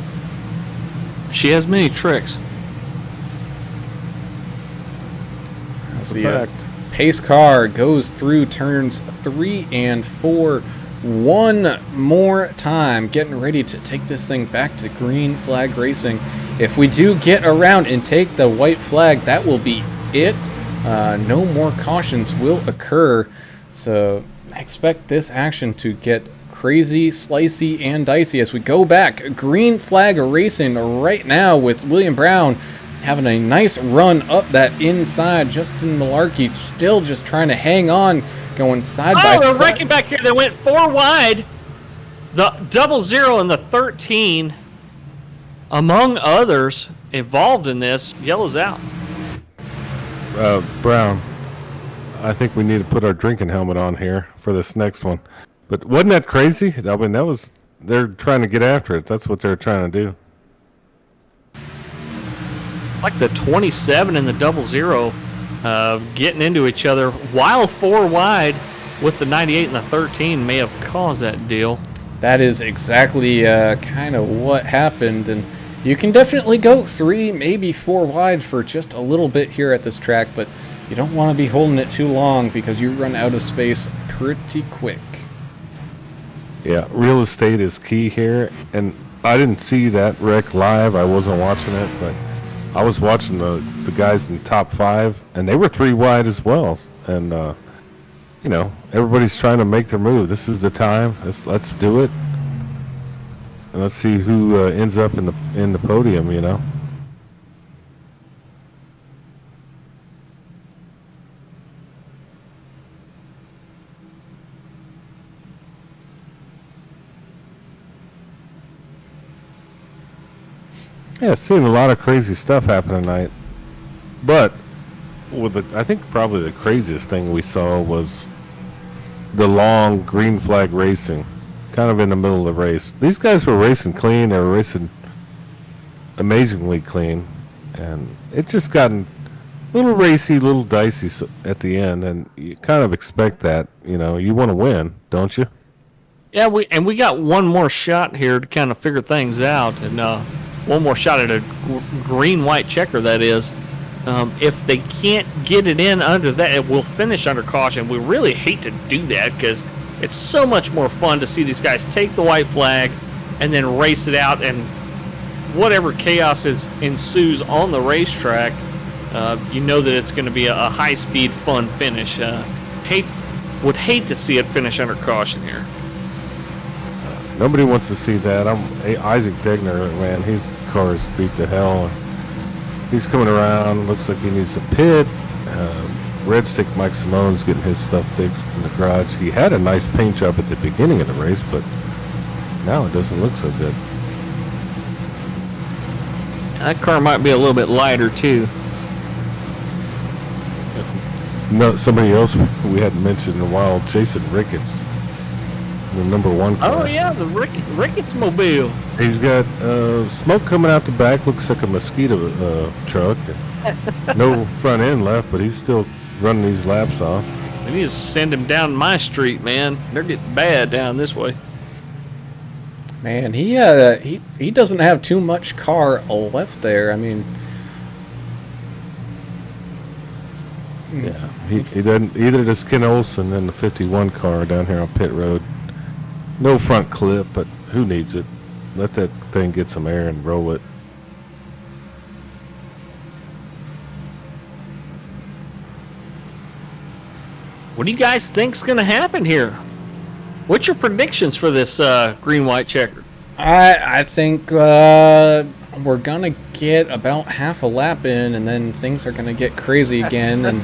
She has many tricks. That's the pace car goes through turns 3 and 4 one more time, getting ready to take this thing back to green flag racing. If we do get around and take the white flag, that will be it. No more cautions will occur. So I expect this action to get crazy, slicey, and dicey as we go back. Green flag racing right now with William Brown having a nice run up that inside. Justin Malarkey still just trying to hang on, going side by side. Oh, they're wrecking back here. They went 4 wide. The 00 and the 13, among others involved in this, yellows out. Brown, I think we need to put our drinking helmet on here for this next one. But wasn't that crazy? I mean, they're trying to get after it. That's what they're trying to do. Like the 27 and the 00 getting into each other while 4 wide with the 98 and the 13 may have caused that deal. That is exactly kind of what happened, and you can definitely go 3, maybe 4 wide for just a little bit here at this track, but you don't want to be holding it too long because you run out of space pretty quick. Yeah, real estate is key here, and I didn't see that wreck live. I wasn't watching it, but I was watching the guys in top 5, and they were 3 wide as well. And everybody's trying to make their move. This is the time. Let's do it, and let's see who ends up in the podium. Yeah, seeing a lot of crazy stuff happen tonight. But I think probably the craziest thing we saw was the long green flag racing, kind of in the middle of the race. These guys were racing clean. They were racing amazingly clean. and it just gotten a little racy, a little dicey at the end, and you kind of expect that. You know, you want to win, don't you? Yeah, we got one more shot here to kind of figure things out, and one more shot at a green-white checker, that is. If they can't get it in under that, it will finish under caution. We really hate to do that because it's so much more fun to see these guys take the white flag and then race it out, and whatever chaos ensues on the racetrack, you know that it's going to be a high-speed, fun finish. Would hate to see it finish under caution here. Nobody wants to see that. Isaac Degner, man, his car is beat to hell. He's coming around. Looks like he needs a pit. Red Stick Mike Simone's getting his stuff fixed in the garage. He had a nice paint job at the beginning of the race, but now it doesn't look so good. That car might be a little bit lighter, too. No, somebody else we hadn't mentioned in a while, Jason Ricketts, the number 1 car. Oh, yeah, the Ricketts mobile. He's got smoke coming out the back. Looks like a mosquito truck. No front end left, but he's still running these laps off. We need to send him down my street, man. They're getting bad down this way. Man, he doesn't have too much car left there. I mean, yeah, he doesn't. Either does Ken Olsen in the 51 car down here on pit road. No front clip, but who needs it? Let that thing get some air and roll it. What do you guys think's going to happen here? What's your predictions for this green-white checker? I think we're gonna get about half a lap in, and then things are gonna get crazy again, and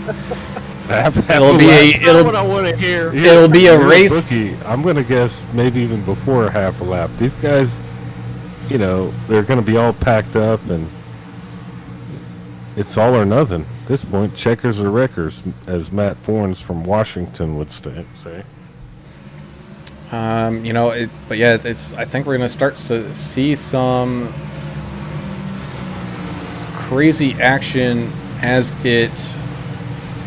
it'll what I want to hear. It'll be a race. Bookie, I'm gonna guess maybe even before half a lap. These guys, you know, they're gonna be all packed up, and it's all or nothing. At this point, checkers or wreckers, as Matt Fornes from Washington would say. You know, but yeah, I think we're gonna start to see some crazy action as it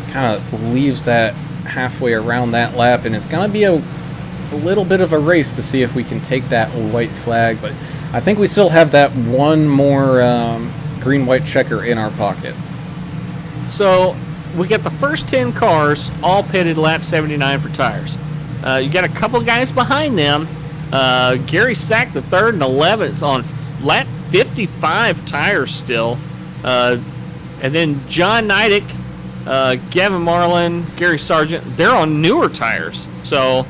kind of leaves that halfway around that lap, and it's gonna be a little bit of a race to see if we can take that white flag. But I think we still have that one more green-white checker in our pocket. So we got the first 10 cars all pitted lap 79 for tires. You got a couple guys behind them. Gary Sack, the third and 11th, on lap 55 tires still. And then John Neidick, Gavin Marlin, Gary Sargent, they're on newer tires. So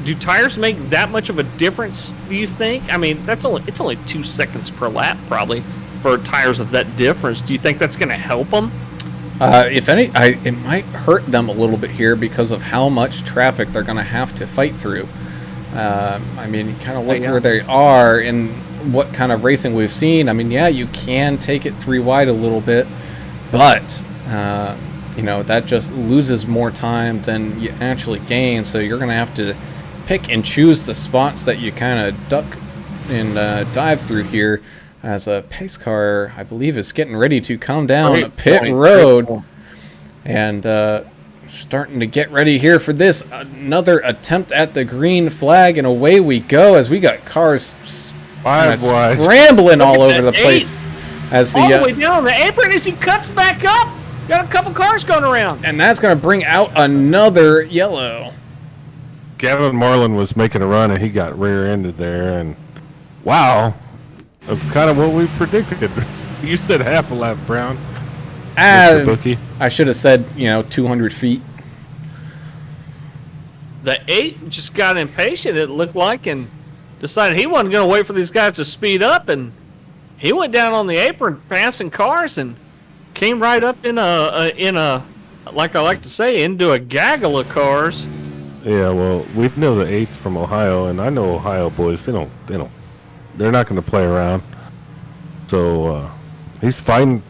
do tires make that much of a difference, do you think? I mean, it's only 2 seconds per lap probably for tires of that difference. Do you think that's going to help them? If any, it might hurt them a little bit here because of how much traffic they're going to have to fight through. I mean, you kind of look where they are and what kind of racing we've seen. I mean, yeah, you can take it 3 wide a little bit, but you know, that just loses more time than you actually gain. So you're going to have to pick and choose the spots that you kind of duck and dive through here. As a pace car, I believe, is getting ready to come down pit road, and starting to get ready here for this. Another attempt at the green flag, and away we go as we got cars scrambling all over the place. As all the way down the apron as he cuts back up. Got a couple cars going around. And that's going to bring out another yellow. Gavin Marlin was making a run, and he got rear-ended there, and wow. That's kind of what we predicted. You said half a lap, Brown. Mr. Bookie. I should have said, 200 feet. The 8 just got impatient, it looked like, and decided he wasn't going to wait for these guys to speed up, and he went down on the apron passing cars and came right up in a like I like to say, into a gaggle of cars. Yeah, well, we know the 8's from Ohio, and I know Ohio boys. They're not going to play around. So he's fighting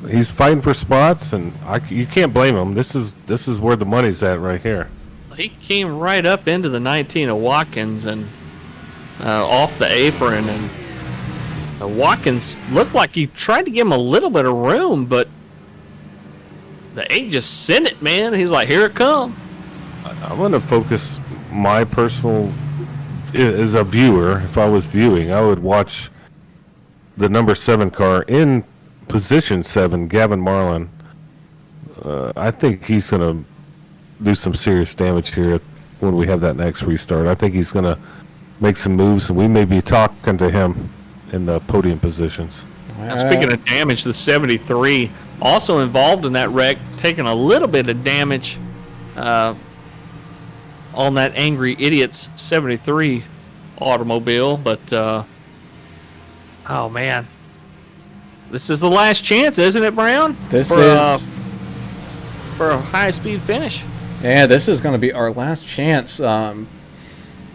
for spots, and you can't blame him. This is where the money's at right here. He came right up into the 19 of Watkins and off the apron, and Watkins looked like he tried to give him a little bit of room, but the 8 just sent it, man. He's like, here it come. I'm going to focus my personal, as a viewer, if I was viewing, I would watch the number 7 car in position 7, Gavin Marlin. I think he's going to do some serious damage here when we have that next restart. I think he's going to make some moves, and we may be talking to him in the podium positions. Now, speaking of damage, the 73 also involved in that wreck, taking a little bit of damage on that Angry Idiots 73 automobile, but oh man, this is the last chance, isn't it, Brown? This is for a high-speed finish. Yeah, this is going to be our last chance.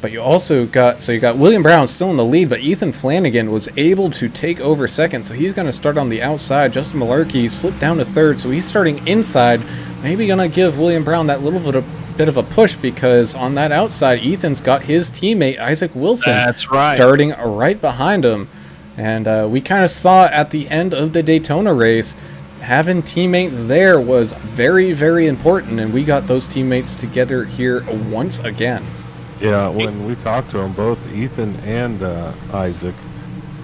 But you also got William Brown still in the lead, but Ethan Flanagan was able to take over second, so he's going to start on the outside. Justin Malarkey slipped down to third, so he's starting inside. Maybe going to give William Brown that little bit of a push, because on that outside, Ethan's got his teammate Isaac Wilson starting right behind him. And we kind of saw at the end of the Daytona race, having teammates there was very, very important, and we got those teammates together here once again. Yeah, when we talked to them, both Ethan and Isaac,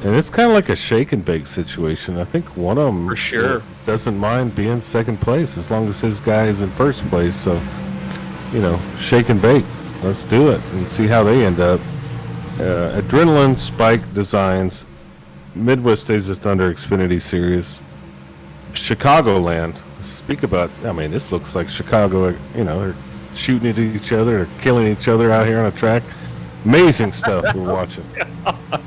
and it's kind of like a shake and bake situation. I think one of them for sure doesn't mind being second place as long as his guy is in first place. So, shake and bake. Let's do it and see how they end up. Adrenaline Spike Designs, Midwest Days of Thunder Xfinity Series, Chicagoland. Speak about, this looks like Chicago, they're shooting at each other or killing each other out here on a track. Amazing stuff we're watching. I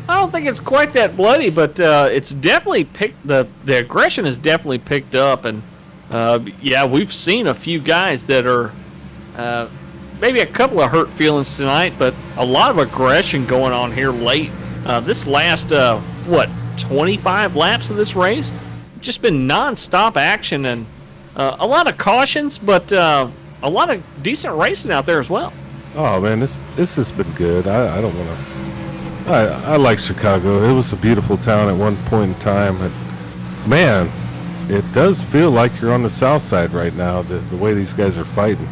don't think it's quite that bloody, but it's definitely the aggression has definitely picked up, and we've seen a few guys that are maybe a couple of hurt feelings tonight, but a lot of aggression going on here late. This last 25 laps of this race, just been non-stop action and a lot of cautions, but a lot of decent racing out there as well. Oh man, this has been good. I don't want to. I like Chicago. It was a beautiful town at one point in time. And man, it does feel like you're on the south side right now. The way these guys are fighting.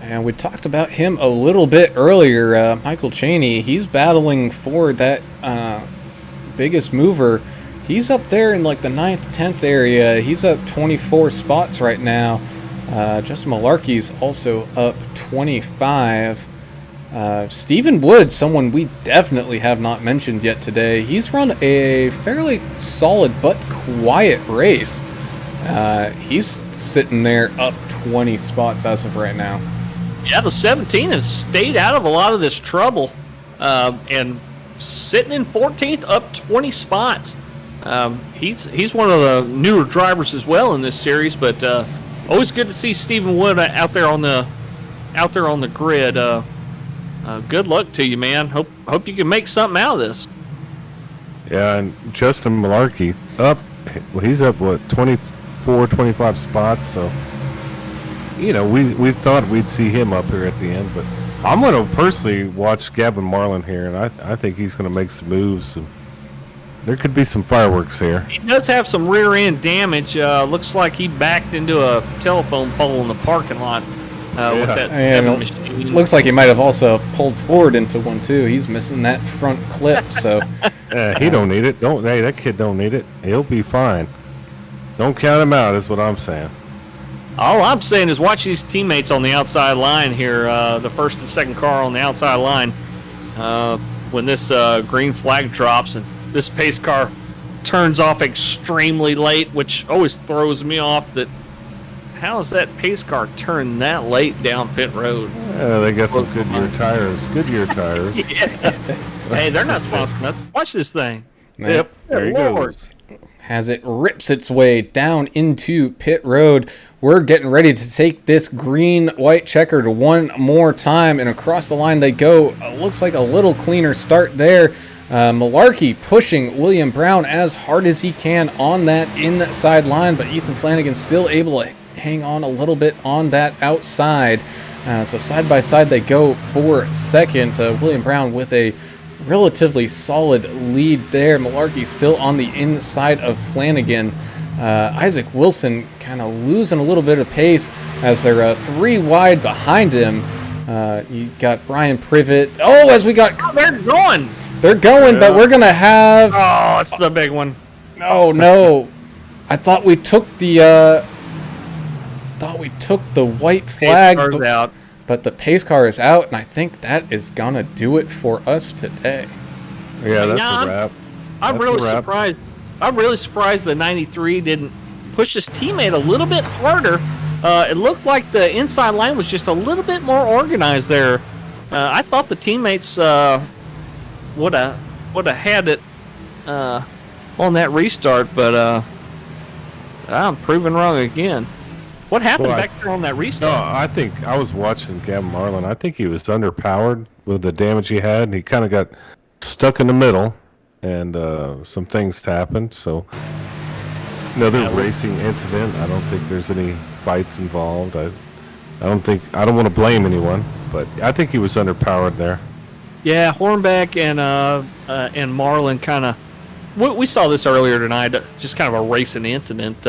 And we talked about him a little bit earlier. Michael Chaney, he's battling for that biggest mover. He's up there in like the 9th, 10th area. He's up 24 spots right now. Justin Malarkey's also up 25. Stephen Wood, someone we definitely have not mentioned yet today. He's run a fairly solid but quiet race. He's sitting there up 20 spots as of right now. Yeah, the 17 has stayed out of a lot of this trouble, and sitting in 14th, up 20 spots. He's one of the newer drivers as well in this series, but always good to see Stephen Wood out there on the grid. Good luck to you, man. Hope you can make something out of this. Yeah, and Justin Malarkey he's up 24, 25 spots. So we thought we'd see him up here at the end, but I'm going to personally watch Gavin Marlin here, and I think he's going to make some moves. And there could be some fireworks here. He does have some rear end damage. Looks like he backed into a telephone pole in the parking lot with that heavy machine. Looks like he might have also pulled forward into one too. He's missing that front clip, so he don't need it. Hey, that kid don't need it. He'll be fine. Don't count him out, is what I'm saying. All I'm saying is watch these teammates on the outside line here. The first and second car on the outside line. When this green flag drops and this pace car turns off extremely late, which always throws me off. That how is that pace car turn that late down pit road? They got some Goodyear tires. Goodyear tires. Yeah. Hey, they're not sponsoring nothing. Watch this thing. Yep. There he goes. As it rips its way down into pit road, we're getting ready to take this green-white checkered one more time, and across the line they go. Looks like a little cleaner start there. Malarkey pushing William Brown as hard as he can on that inside line, but Ethan Flanagan still able to hang on a little bit on that outside. So side by side they go for second. William Brown with a relatively solid lead there. Malarkey still on the inside of Flanagan. Isaac Wilson kind of losing a little bit of pace as they're 3 wide behind him. You got Brian Privet. Oh, as we got... Oh, they're going. They're going, but we're going to have... Oh, it's the big one. Oh, no. I thought we took the... white flag. Pace car's out. But the pace car is out, and I think that is going to do it for us today. Yeah, that's a wrap. I'm really surprised. I'm really surprised the 93 didn't push his teammate a little bit harder. It looked like the inside line was just a little bit more organized there. I thought the teammates would have had it on that restart, but I'm proven wrong again. What happened back there on that restart? No, I think I was watching Gavin Marlin. I think he was underpowered with the damage he had, and he kind of got stuck in the middle, and some things happened. So another racing incident. I don't think there's any fights involved. I don't want to blame anyone, but I think he was underpowered there. Yeah, Hornbeck and Marlin kind of. We saw this earlier tonight. Just kind of a racing incident.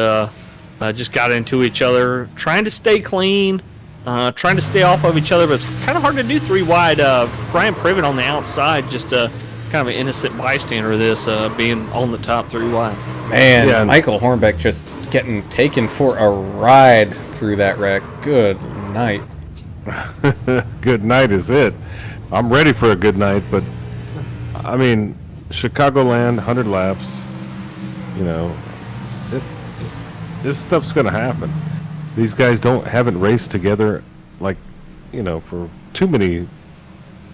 Just got into each other, trying to stay clean, trying to stay off of each other, but it's kind of hard to do 3 wide. Brian Privet on the outside, just kind of an innocent bystander of this, being on the top 3 wide. Man, yeah, Michael Hornbeck just getting taken for a ride through that wreck. Good night. Good night is it. I'm ready for a good night, but I mean, Chicagoland, 100 laps, this stuff's gonna happen. These guys haven't raced together for too many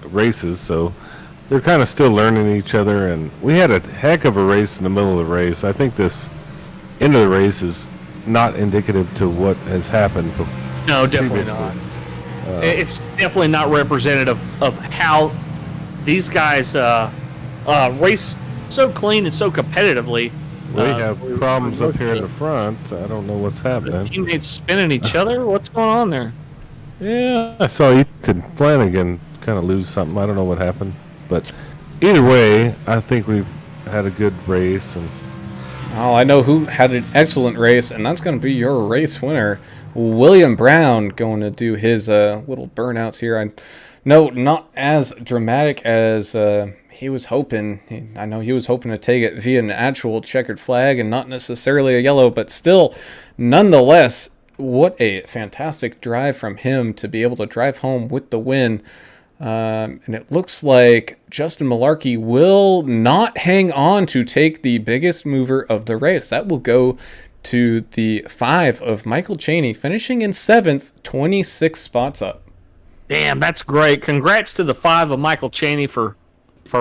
races, so they're kind of still learning each other. And we had a heck of a race in the middle of the race. I think this end of the race is not indicative to what has happened before. No, definitely not. It's definitely not representative of how these guys race so clean and so competitively. We have problems up here in the front. I don't know what's happening. The teammates spinning each other? What's going on there? Yeah, I saw Ethan Flanagan kind of lose something. I don't know what happened. But either way, I think we've had a good race. And I know who had an excellent race, and that's going to be your race winner, William Brown, going to do his little burnouts here. No, not as dramatic as he was hoping. I know he was hoping to take it via an actual checkered flag and not necessarily a yellow, but still, nonetheless, what a fantastic drive from him to be able to drive home with the win. And it looks like Justin Malarkey will not hang on to take the biggest mover of the race. That will go to the 5 of Michael Chaney, finishing in 7th, 26 spots up. Damn, that's great. Congrats to the 5 of Michael Chaney for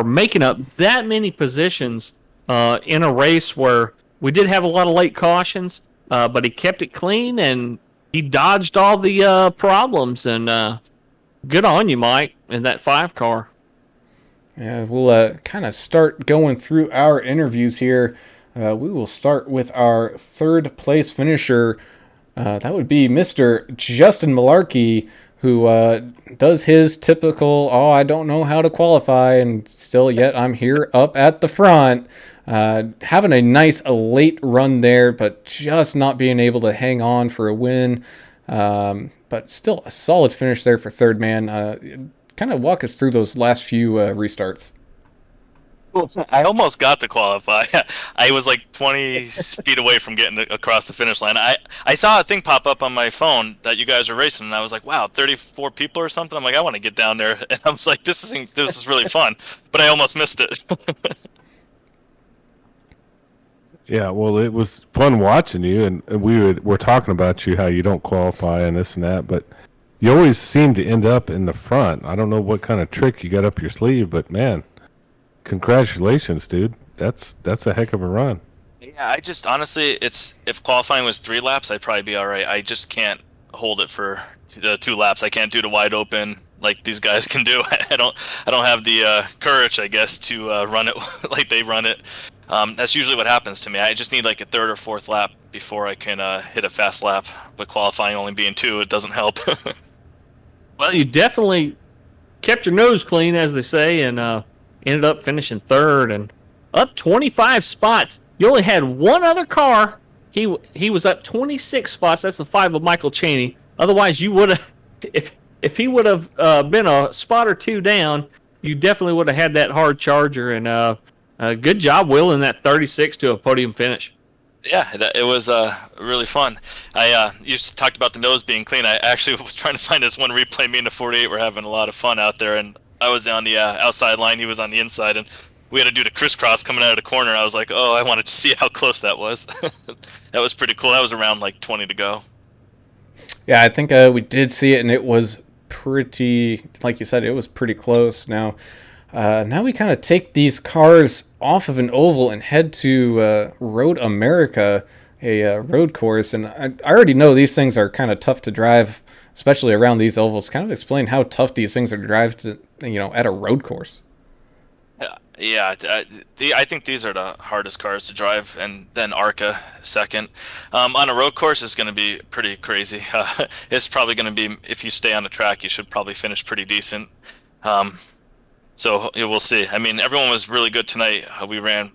making up that many positions in a race where we did have a lot of late cautions, but he kept it clean and he dodged all the problems. And good on you, Mike, in that 5 car. Yeah, we'll kind of start going through our interviews here. We will start with our 3rd place finisher. That would be Mr. Justin Malarkey, who does his typical, I don't know how to qualify, and still yet I'm here up at the front. Having a nice late run there, but just not being able to hang on for a win. But still a solid finish there for 3rd man. Kind of walk us through those last few restarts. I almost got to qualify. I was like 20 feet away from getting across the finish line. I saw a thing pop up on my phone that you guys are racing, and I was like, wow, 34 people or something? I'm like, I want to get down there. And I was like, this is really fun. But I almost missed it. Yeah, well, it was fun watching you, and we're talking about you, how you don't qualify and this and that, but you always seem to end up in the front. I don't know what kind of trick you got up your sleeve, but man, congratulations, dude. That's a heck of a run. Yeah, I just honestly, if qualifying was 3 laps, I'd probably be all right. I just can't hold it for 2 laps. I can't do the wide open like these guys can do. I don't have the courage, I guess, to run it like they run it. That's usually what happens to me. I just need like a 3rd or 4th lap before I can hit a fast lap. But qualifying only being 2, it doesn't help. Well, you definitely kept your nose clean, as they say, and ended up finishing third and up 25 spots. You only had one other car. He was up 26 spots. That's the 5 of Michael Chaney. Otherwise, you would have, if he would have been a spot or two down, you definitely would have had that hard charger. And good job wheeling that 36 to a podium finish. Yeah, it was really fun. You talked about the nose being clean. I actually was trying to find this one replay. Me and the 48 were having a lot of fun out there, and I was on the outside line. He was on the inside, and we had to do the crisscross coming out of the corner. I was like, oh, I wanted to see how close that was. That was pretty cool. That was around like 20 to go. Yeah, I think we did see it, and it was pretty, like you said, it was pretty close. Now we kind of take these cars off of an oval and head to Road America, a road course. And I already know these things are kind of tough to drive, especially around these ovals. Kind of explain how tough these things are to drive to, at a road course. Yeah, I think these are the hardest cars to drive, and then ARCA second. On a road course, it's going to be pretty crazy. It's probably going to be, if you stay on the track, you should probably finish pretty decent. So we'll see. I mean, everyone was really good tonight. We ran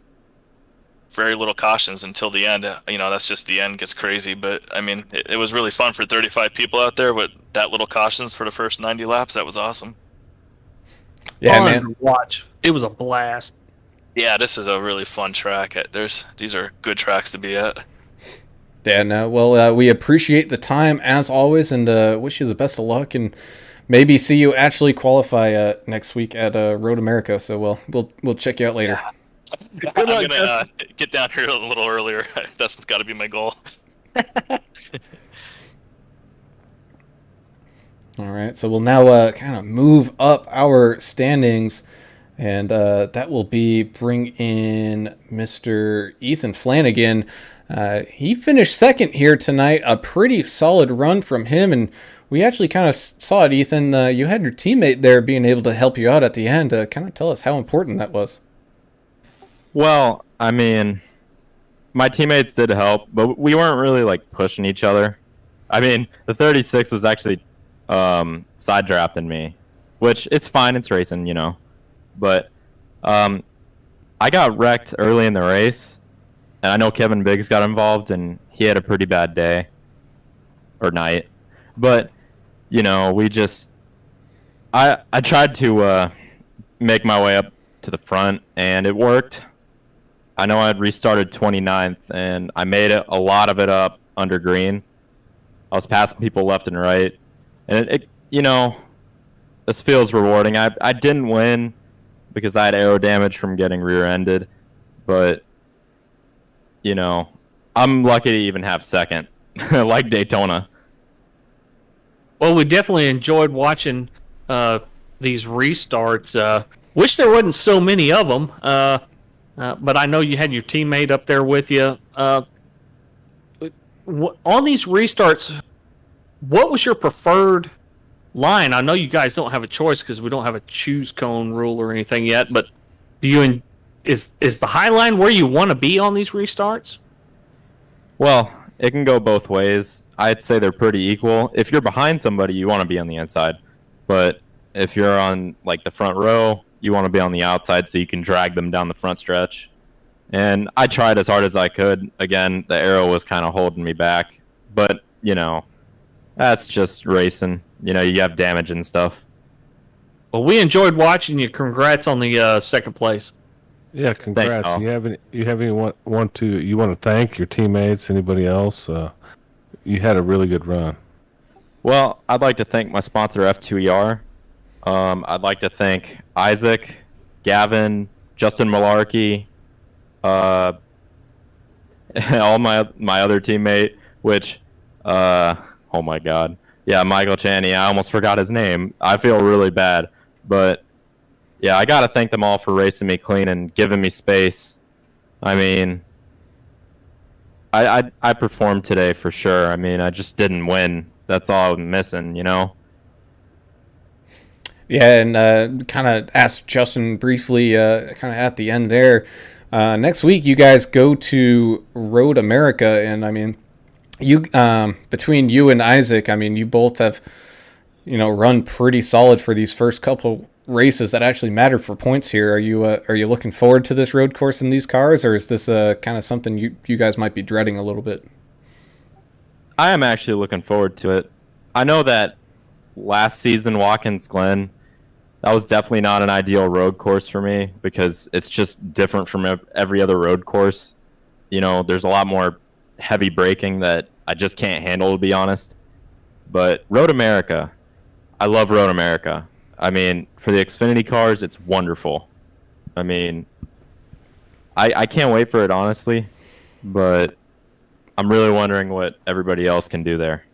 very little cautions until the end. That's just the end gets crazy. But, I mean, it was really fun for 35 people out there with that little cautions for the first 90 laps. That was awesome. Yeah, Fun man. to watch. It was a blast. Yeah, this is a really fun track. These are good tracks to be at. Yeah, no, well, we appreciate the time as always, and wish you the best of luck, and maybe see you actually qualify next week at Road America. So we'll check you out later. I'm gonna get down here a little earlier. That's got to be my goal. All right, so we'll now kind of move up our standings, and that will be bring in Mr. Ethan Flanagan. He finished second here tonight, a pretty solid run from him, and we actually kind of saw it, Ethan. You had your teammate there being able to help you out at the end. Kind of tell us how important that was. Well, I mean, my teammates did help, but we weren't really like pushing each other. I mean, the 36 was actually side drafting me, which it's fine, it's racing, but I got wrecked early in the race, and I know Kevin Biggs got involved, and he had a pretty bad day or night, but we just I tried to make my way up to the front, and it worked. I know I had restarted 29th, and I made it, a lot of it up under green. I was passing people left and right. And it this feels rewarding. I didn't win because I had aero damage from getting rear-ended, but I'm lucky to even have second, like Daytona. Well, we definitely enjoyed watching these restarts. Wish there wasn't so many of them, but I know you had your teammate up there with you. On these restarts, what was your preferred line? I know you guys don't have a choice because we don't have a choose cone rule or anything yet, but is the high line where you want to be on these restarts? Well, it can go both ways. I'd say they're pretty equal. If you're behind somebody, you want to be on the inside, but if you're on like the front row, you want to be on the outside so you can drag them down the front stretch. And I tried as hard as I could. Again, the arrow was kind of holding me back, but that's just racing. You have damage and stuff. Well, we enjoyed watching you. Congrats on the second place. Yeah, congrats. Thanks, You have anyone want to thank your teammates? Anybody else? You had a really good run. Well, I'd like to thank my sponsor F2ER. I'd like to thank Isaac, Gavin, Justin Malarkey, all my other teammate, which oh my god. Yeah, Michael Chaney. I almost forgot his name. I feel really bad. But yeah, I got to thank them all for racing me clean and giving me space. I mean, I performed today for sure. I mean, I just didn't win. That's all I'm missing, Yeah, and kind of asked Justin briefly kind of at the end there. Next week, you guys go to Road America, and I mean, you between you and Isaac, I mean, you both have run pretty solid for these first couple races that actually mattered for points here. Are you looking forward to this road course in these cars, or is this kind of something you guys might be dreading a little bit? I am actually looking forward to it. I know that last season, Watkins Glen, that was definitely not an ideal road course for me because it's just different from every other road course. You know, there's a lot more heavy braking that I just can't handle, to be honest. But Road America, I love Road America. I mean, for the Xfinity cars, it's wonderful. I mean, I can't wait for it, honestly, but I'm really wondering what everybody else can do there.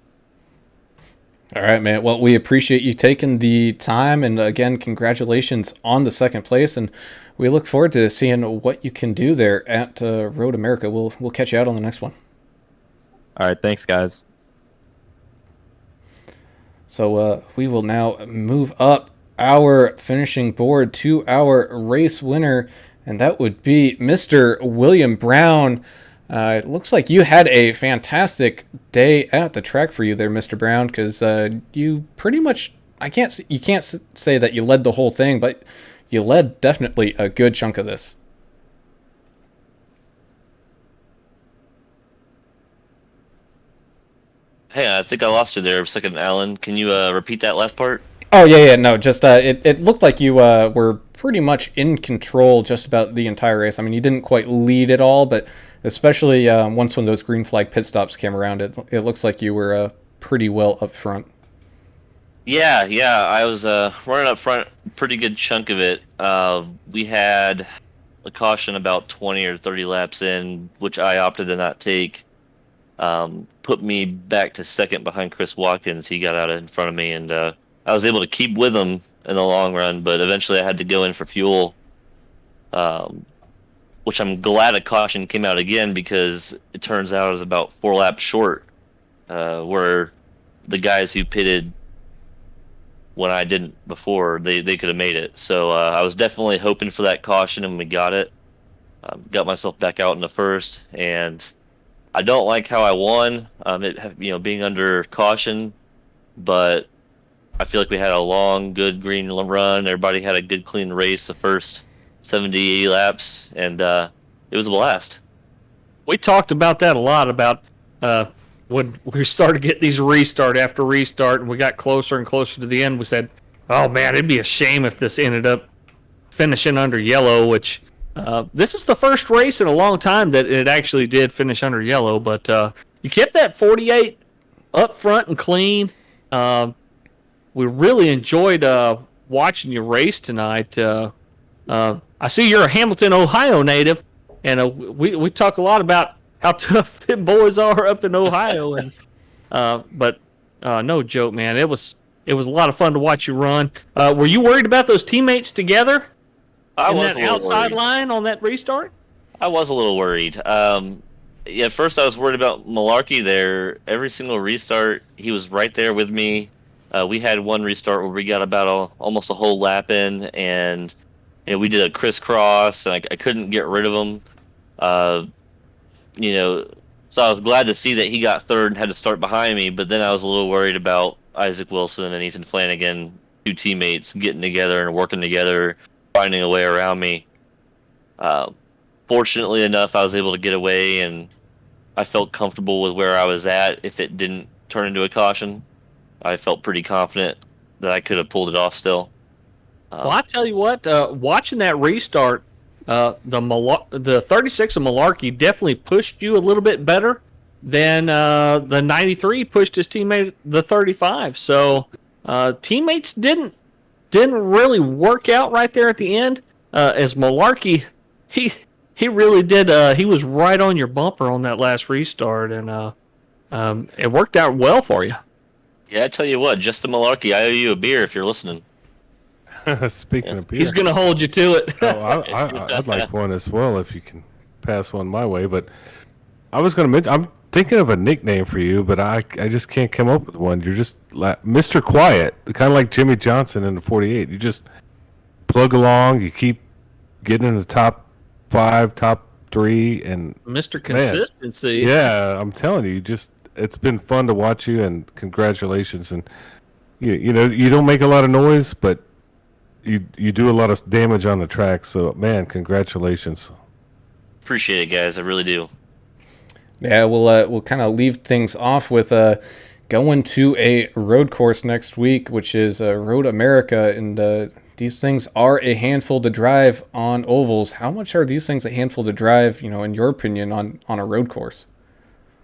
All right, man. Well, we appreciate you taking the time, and again, congratulations on the second place, and we look forward to seeing what you can do there at Road America. We'll catch you out on the next one. All right, thanks, guys. So we will now move up our finishing board to our race winner, and that would be Mr. William Brown. It looks like you had a fantastic day at the track for you there, Mr. Brown, because you pretty much, you can't say that you led the whole thing, but you led definitely a good chunk of this. Hey, I think I lost you there a second, Alan. Can you repeat that last part? Oh, yeah, no, just it looked like you were pretty much in control just about the entire race. I mean, you didn't quite lead at all, but especially once when those green flag pit stops came around, it looks like you were pretty well up front. Yeah, I was running up front a pretty good chunk of it. We had a caution about 20 or 30 laps in, which I opted to not take. Put me back to second behind Chris Watkins. He got out in front of me, and I was able to keep with him in the long run, but eventually I had to go in for fuel, which I'm glad a caution came out again because it turns out I was about 4 laps short, where the guys who pitted when I didn't before, they could have made it. So I was definitely hoping for that caution, and we got it. Got myself back out in the first, and I don't like how I won, being under caution, but I feel like we had a long, good green run. Everybody had a good, clean race the first 70, 80 laps, and it was a blast. We talked about that a lot, about when we started to get these restart after restart, and we got closer and closer to the end. We said, oh, man, it'd be a shame if this ended up finishing under yellow, which this is the first race in a long time that it actually did finish under yellow, but you kept that 48 up front and clean. We really enjoyed watching you race tonight. I see you're a Hamilton, Ohio native, and we talk a lot about how tough them boys are up in Ohio. And but no joke, man. It was a lot of fun to watch you run. Were you worried about those teammates together in that outside line on that restart? I was a little worried. At first I was worried about Malarkey there. Every single restart, he was right there with me. We had one restart where we got about almost a whole lap in, and we did a crisscross, and I couldn't get rid of him. So I was glad to see that he got third and had to start behind me, but then I was a little worried about Isaac Wilson and Ethan Flanagan, 2 teammates, getting together and working together, finding a way around me. Fortunately enough, I was able to get away, and I felt comfortable with where I was at. If it didn't turn into a caution, I felt pretty confident that I could have pulled it off still. Well, I tell you what, watching that restart, the 36 of Malarkey definitely pushed you a little bit better than the 93 pushed his teammate, the 35. So teammates didn't really work out right there at the end. As Malarkey, he really did. He was right on your bumper on that last restart, and it worked out well for you. Yeah, I tell you what, just the Malarkey, I owe you a beer if you're listening. Speaking of beer, He's going to hold you to it. I'd like one as well if you can pass one my way. But I was going to mention, I'm thinking of a nickname for you, but I just can't come up with one. You're just Mr. Quiet, kind of like Jimmy Johnson in the 48. You just plug along, you keep getting in the top 5, top 3, and Mr. Consistency. Man, yeah, I'm telling you, it's been fun to watch you, and congratulations. And you don't make a lot of noise, but you do a lot of damage on the track. So man, congratulations. Appreciate it, guys. I really do. Yeah, we'll kind of leave things off with going to a road course next week, which is Road America, and these things are a handful to drive on ovals. How much are these things a handful to drive, in your opinion, on a road course?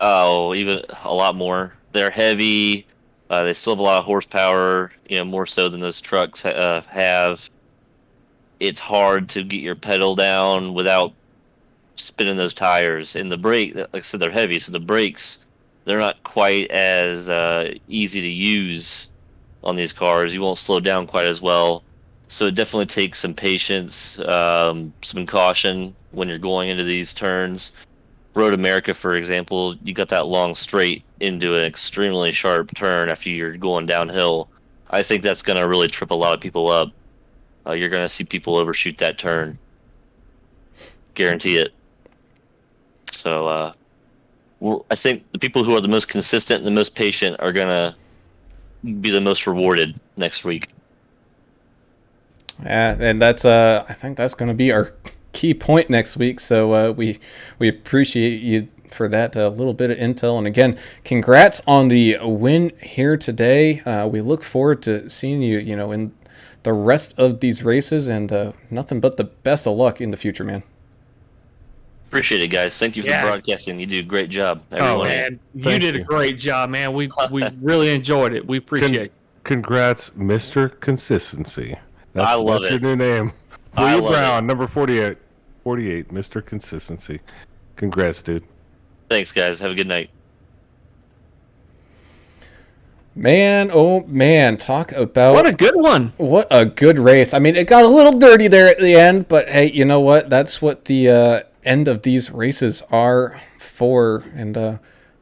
Oh, even a lot more. They're heavy. They still have a lot of horsepower, more so than those trucks have. It's hard to get your pedal down without spinning those tires. And the brake, like I said, they're heavy, so the brakes, they're not quite as easy to use on these cars. You won't slow down quite as well. So it definitely takes some patience, some caution when you're going into these turns. Road America, for example, you got that long straight into an extremely sharp turn after you're going downhill. I think that's going to really trip a lot of people up. You're going to see people overshoot that turn. Guarantee it. So I think the people who are the most consistent and the most patient are going to be the most rewarded next week. Yeah, and that's I think that's going to be our key point next week. So we appreciate you for that little bit of intel. And again, congrats on the win here today. We look forward to seeing you, in the rest of these races, and nothing but the best of luck in the future, man. Appreciate it, guys. Thank you for broadcasting. You do a great job. Oh, man. You did a great job, man. We really enjoyed it. We appreciate it. Congrats, Mr. Consistency. I love that's it. your new name. I William love Brown, number 48, Mr. Consistency. Congrats, dude. Thanks, guys. Have a good night. Man, oh man, talk about... What a good one. What a good race. I mean, it got a little dirty there at the end, but hey, you know what? That's what the end of these races are for, and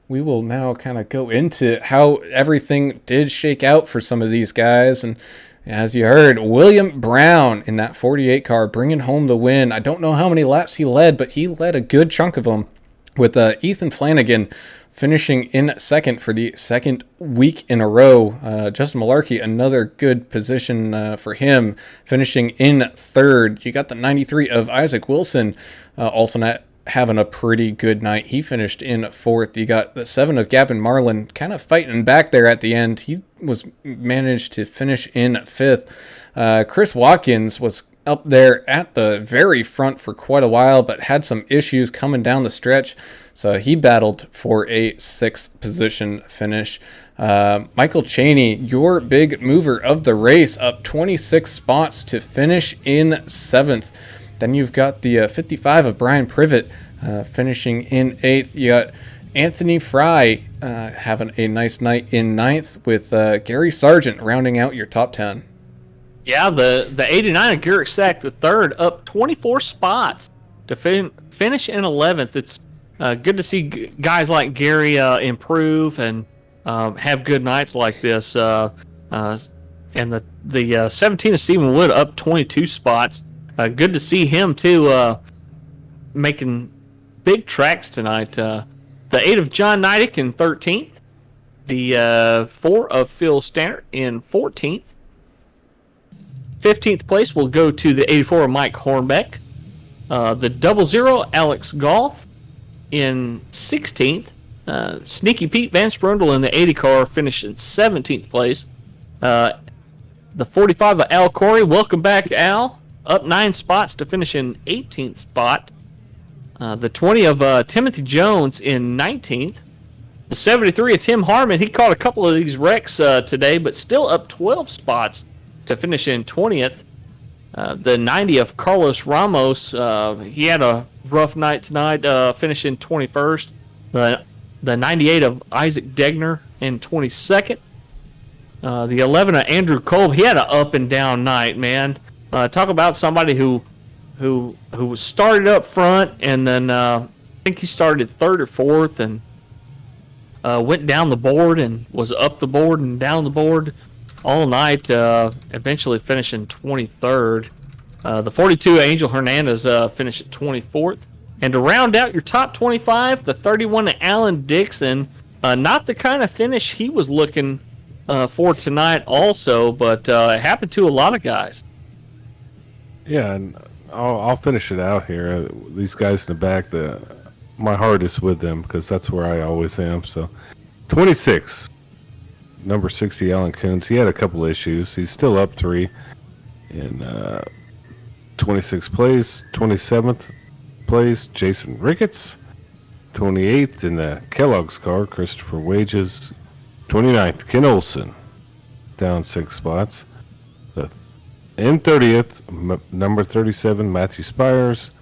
we will now kind of go into how everything did shake out for some of these guys. And as you heard, William Brown in that 48 car bringing home the win. I don't know how many laps he led, but he led a good chunk of them, with Ethan Flanagan finishing in second for the second week in a row. Justin Malarkey, another good position for him, finishing in third. You got the 93 of Isaac Wilson, also not having a pretty good night. He finished in fourth. You got the 7 of Gavin Marlin kind of fighting back there at the end. He managed to finish in fifth. Chris Watkins was up there at the very front for quite a while, but had some issues coming down the stretch, so he battled for a 6th position finish. Michael Chaney, your big mover of the race, up 26 spots to finish in 7th. Then you've got the 55 of Brian Privet finishing in 8th. You got Anthony Fry having a nice night in 9th, with Gary Sargent rounding out your top 10. Yeah, the 89 of Garrett Sack, the third, up 24 spots to finish in 11th. It's good to see guys like Gary improve and have good nights like this. And the 17 of Stephen Wood up 22 spots. Good to see him, too, making big tracks tonight. The 8 of John Neidick in 13th. The 4 of Phil Stannard in 14th. 15th place will go to the 84 of Mike Hornbeck. The 00 Alex Golf in 16th. Sneaky Pete Van Sprundle in the 80 car finished in 17th place. The 45 of Al Corey, welcome back, Al. Up 9 spots to finish in 18th spot. The 20 of Timothy Jones in 19th. The 73 of Tim Harmon, he caught a couple of these wrecks today, but still up 12 spots to finish in 20th. The 90 of Carlos Ramos, he had a rough night tonight, finishing 21st. The 98 of Isaac Degner in 22nd. The 11 of Andrew Kolb, he had an up and down night, man. Talk about somebody who started up front, and then I think he started 3rd or 4th, and went down the board and was up the board and down the board all night, eventually finishing 23rd. The 42 Angel Hernandez finished at 24th. And to round out your top 25, the 31 Alan Dixon, not the kind of finish he was looking for tonight also, but it happened to a lot of guys. Yeah, and I'll finish it out here. These guys in the back, my heart is with them because that's where I always am. So, 26, number 60, Alan Coons. He had a couple issues. He's still up 3 in 26th place. 27th place, Jason Ricketts. 28th in the Kellogg's car, Christopher Wages. 29th, Ken Olson, down 6 spots. In 30th, number 37, Matthew Spires.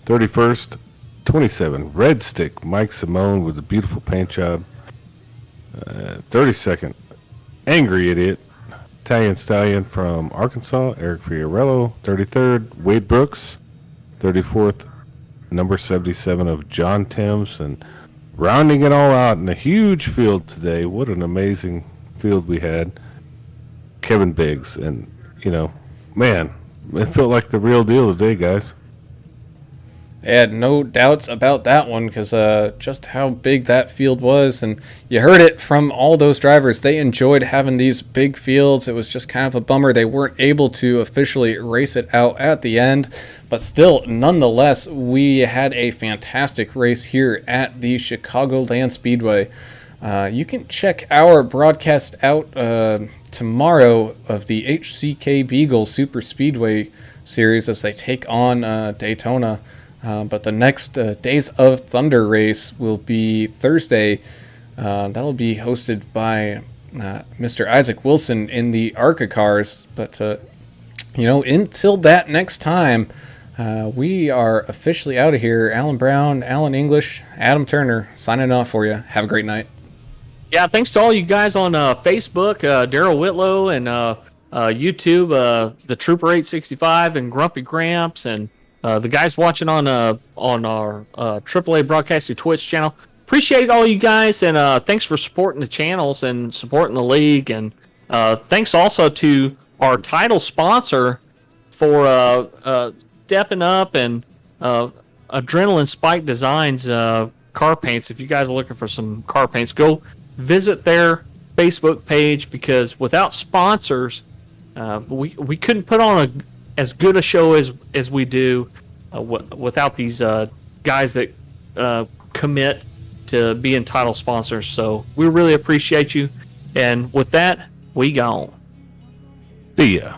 31st, 27, Red Stick, Mike Simone with a beautiful paint job. 32nd, Angry Idiot, Italian Stallion from Arkansas, Eric Fiorello. 33rd, Wade Brooks. 34th, number 77 of John Timms. And rounding it all out in a huge field today, what an amazing field we had, Kevin Biggs. And, man, it felt like the real deal today, guys. I had no doubts about that one because just how big that field was. And you heard it from all those drivers. They enjoyed having these big fields. It was just kind of a bummer they weren't able to officially race it out at the end. But still, nonetheless, we had a fantastic race here at the Chicagoland Speedway. You can check our broadcast out tomorrow of the HCK Beagle Super Speedway Series as they take on Daytona. But the next Days of Thunder race will be Thursday. That'll be hosted by Mr. Isaac Wilson in the ARCA cars. But, until that next time, we are officially out of here. Alan Brown, Alan English, Adam Turner signing off for you. Have a great night. Yeah, thanks to all you guys on Facebook, Daryl Whitlow, and YouTube, the Trooper 865 and Grumpy Gramps, and the guys watching on our AAA Broadcasting Twitch channel. Appreciate all you guys, and thanks for supporting the channels and supporting the league. And thanks also to our title sponsor for stepping up, and Adrenaline Spike Designs car paints. If you guys are looking for some car paints, go visit their Facebook page, because without sponsors, we couldn't put on as good a show as we do without these guys that commit to being title sponsors. So we really appreciate you. And with that, we gone. See ya.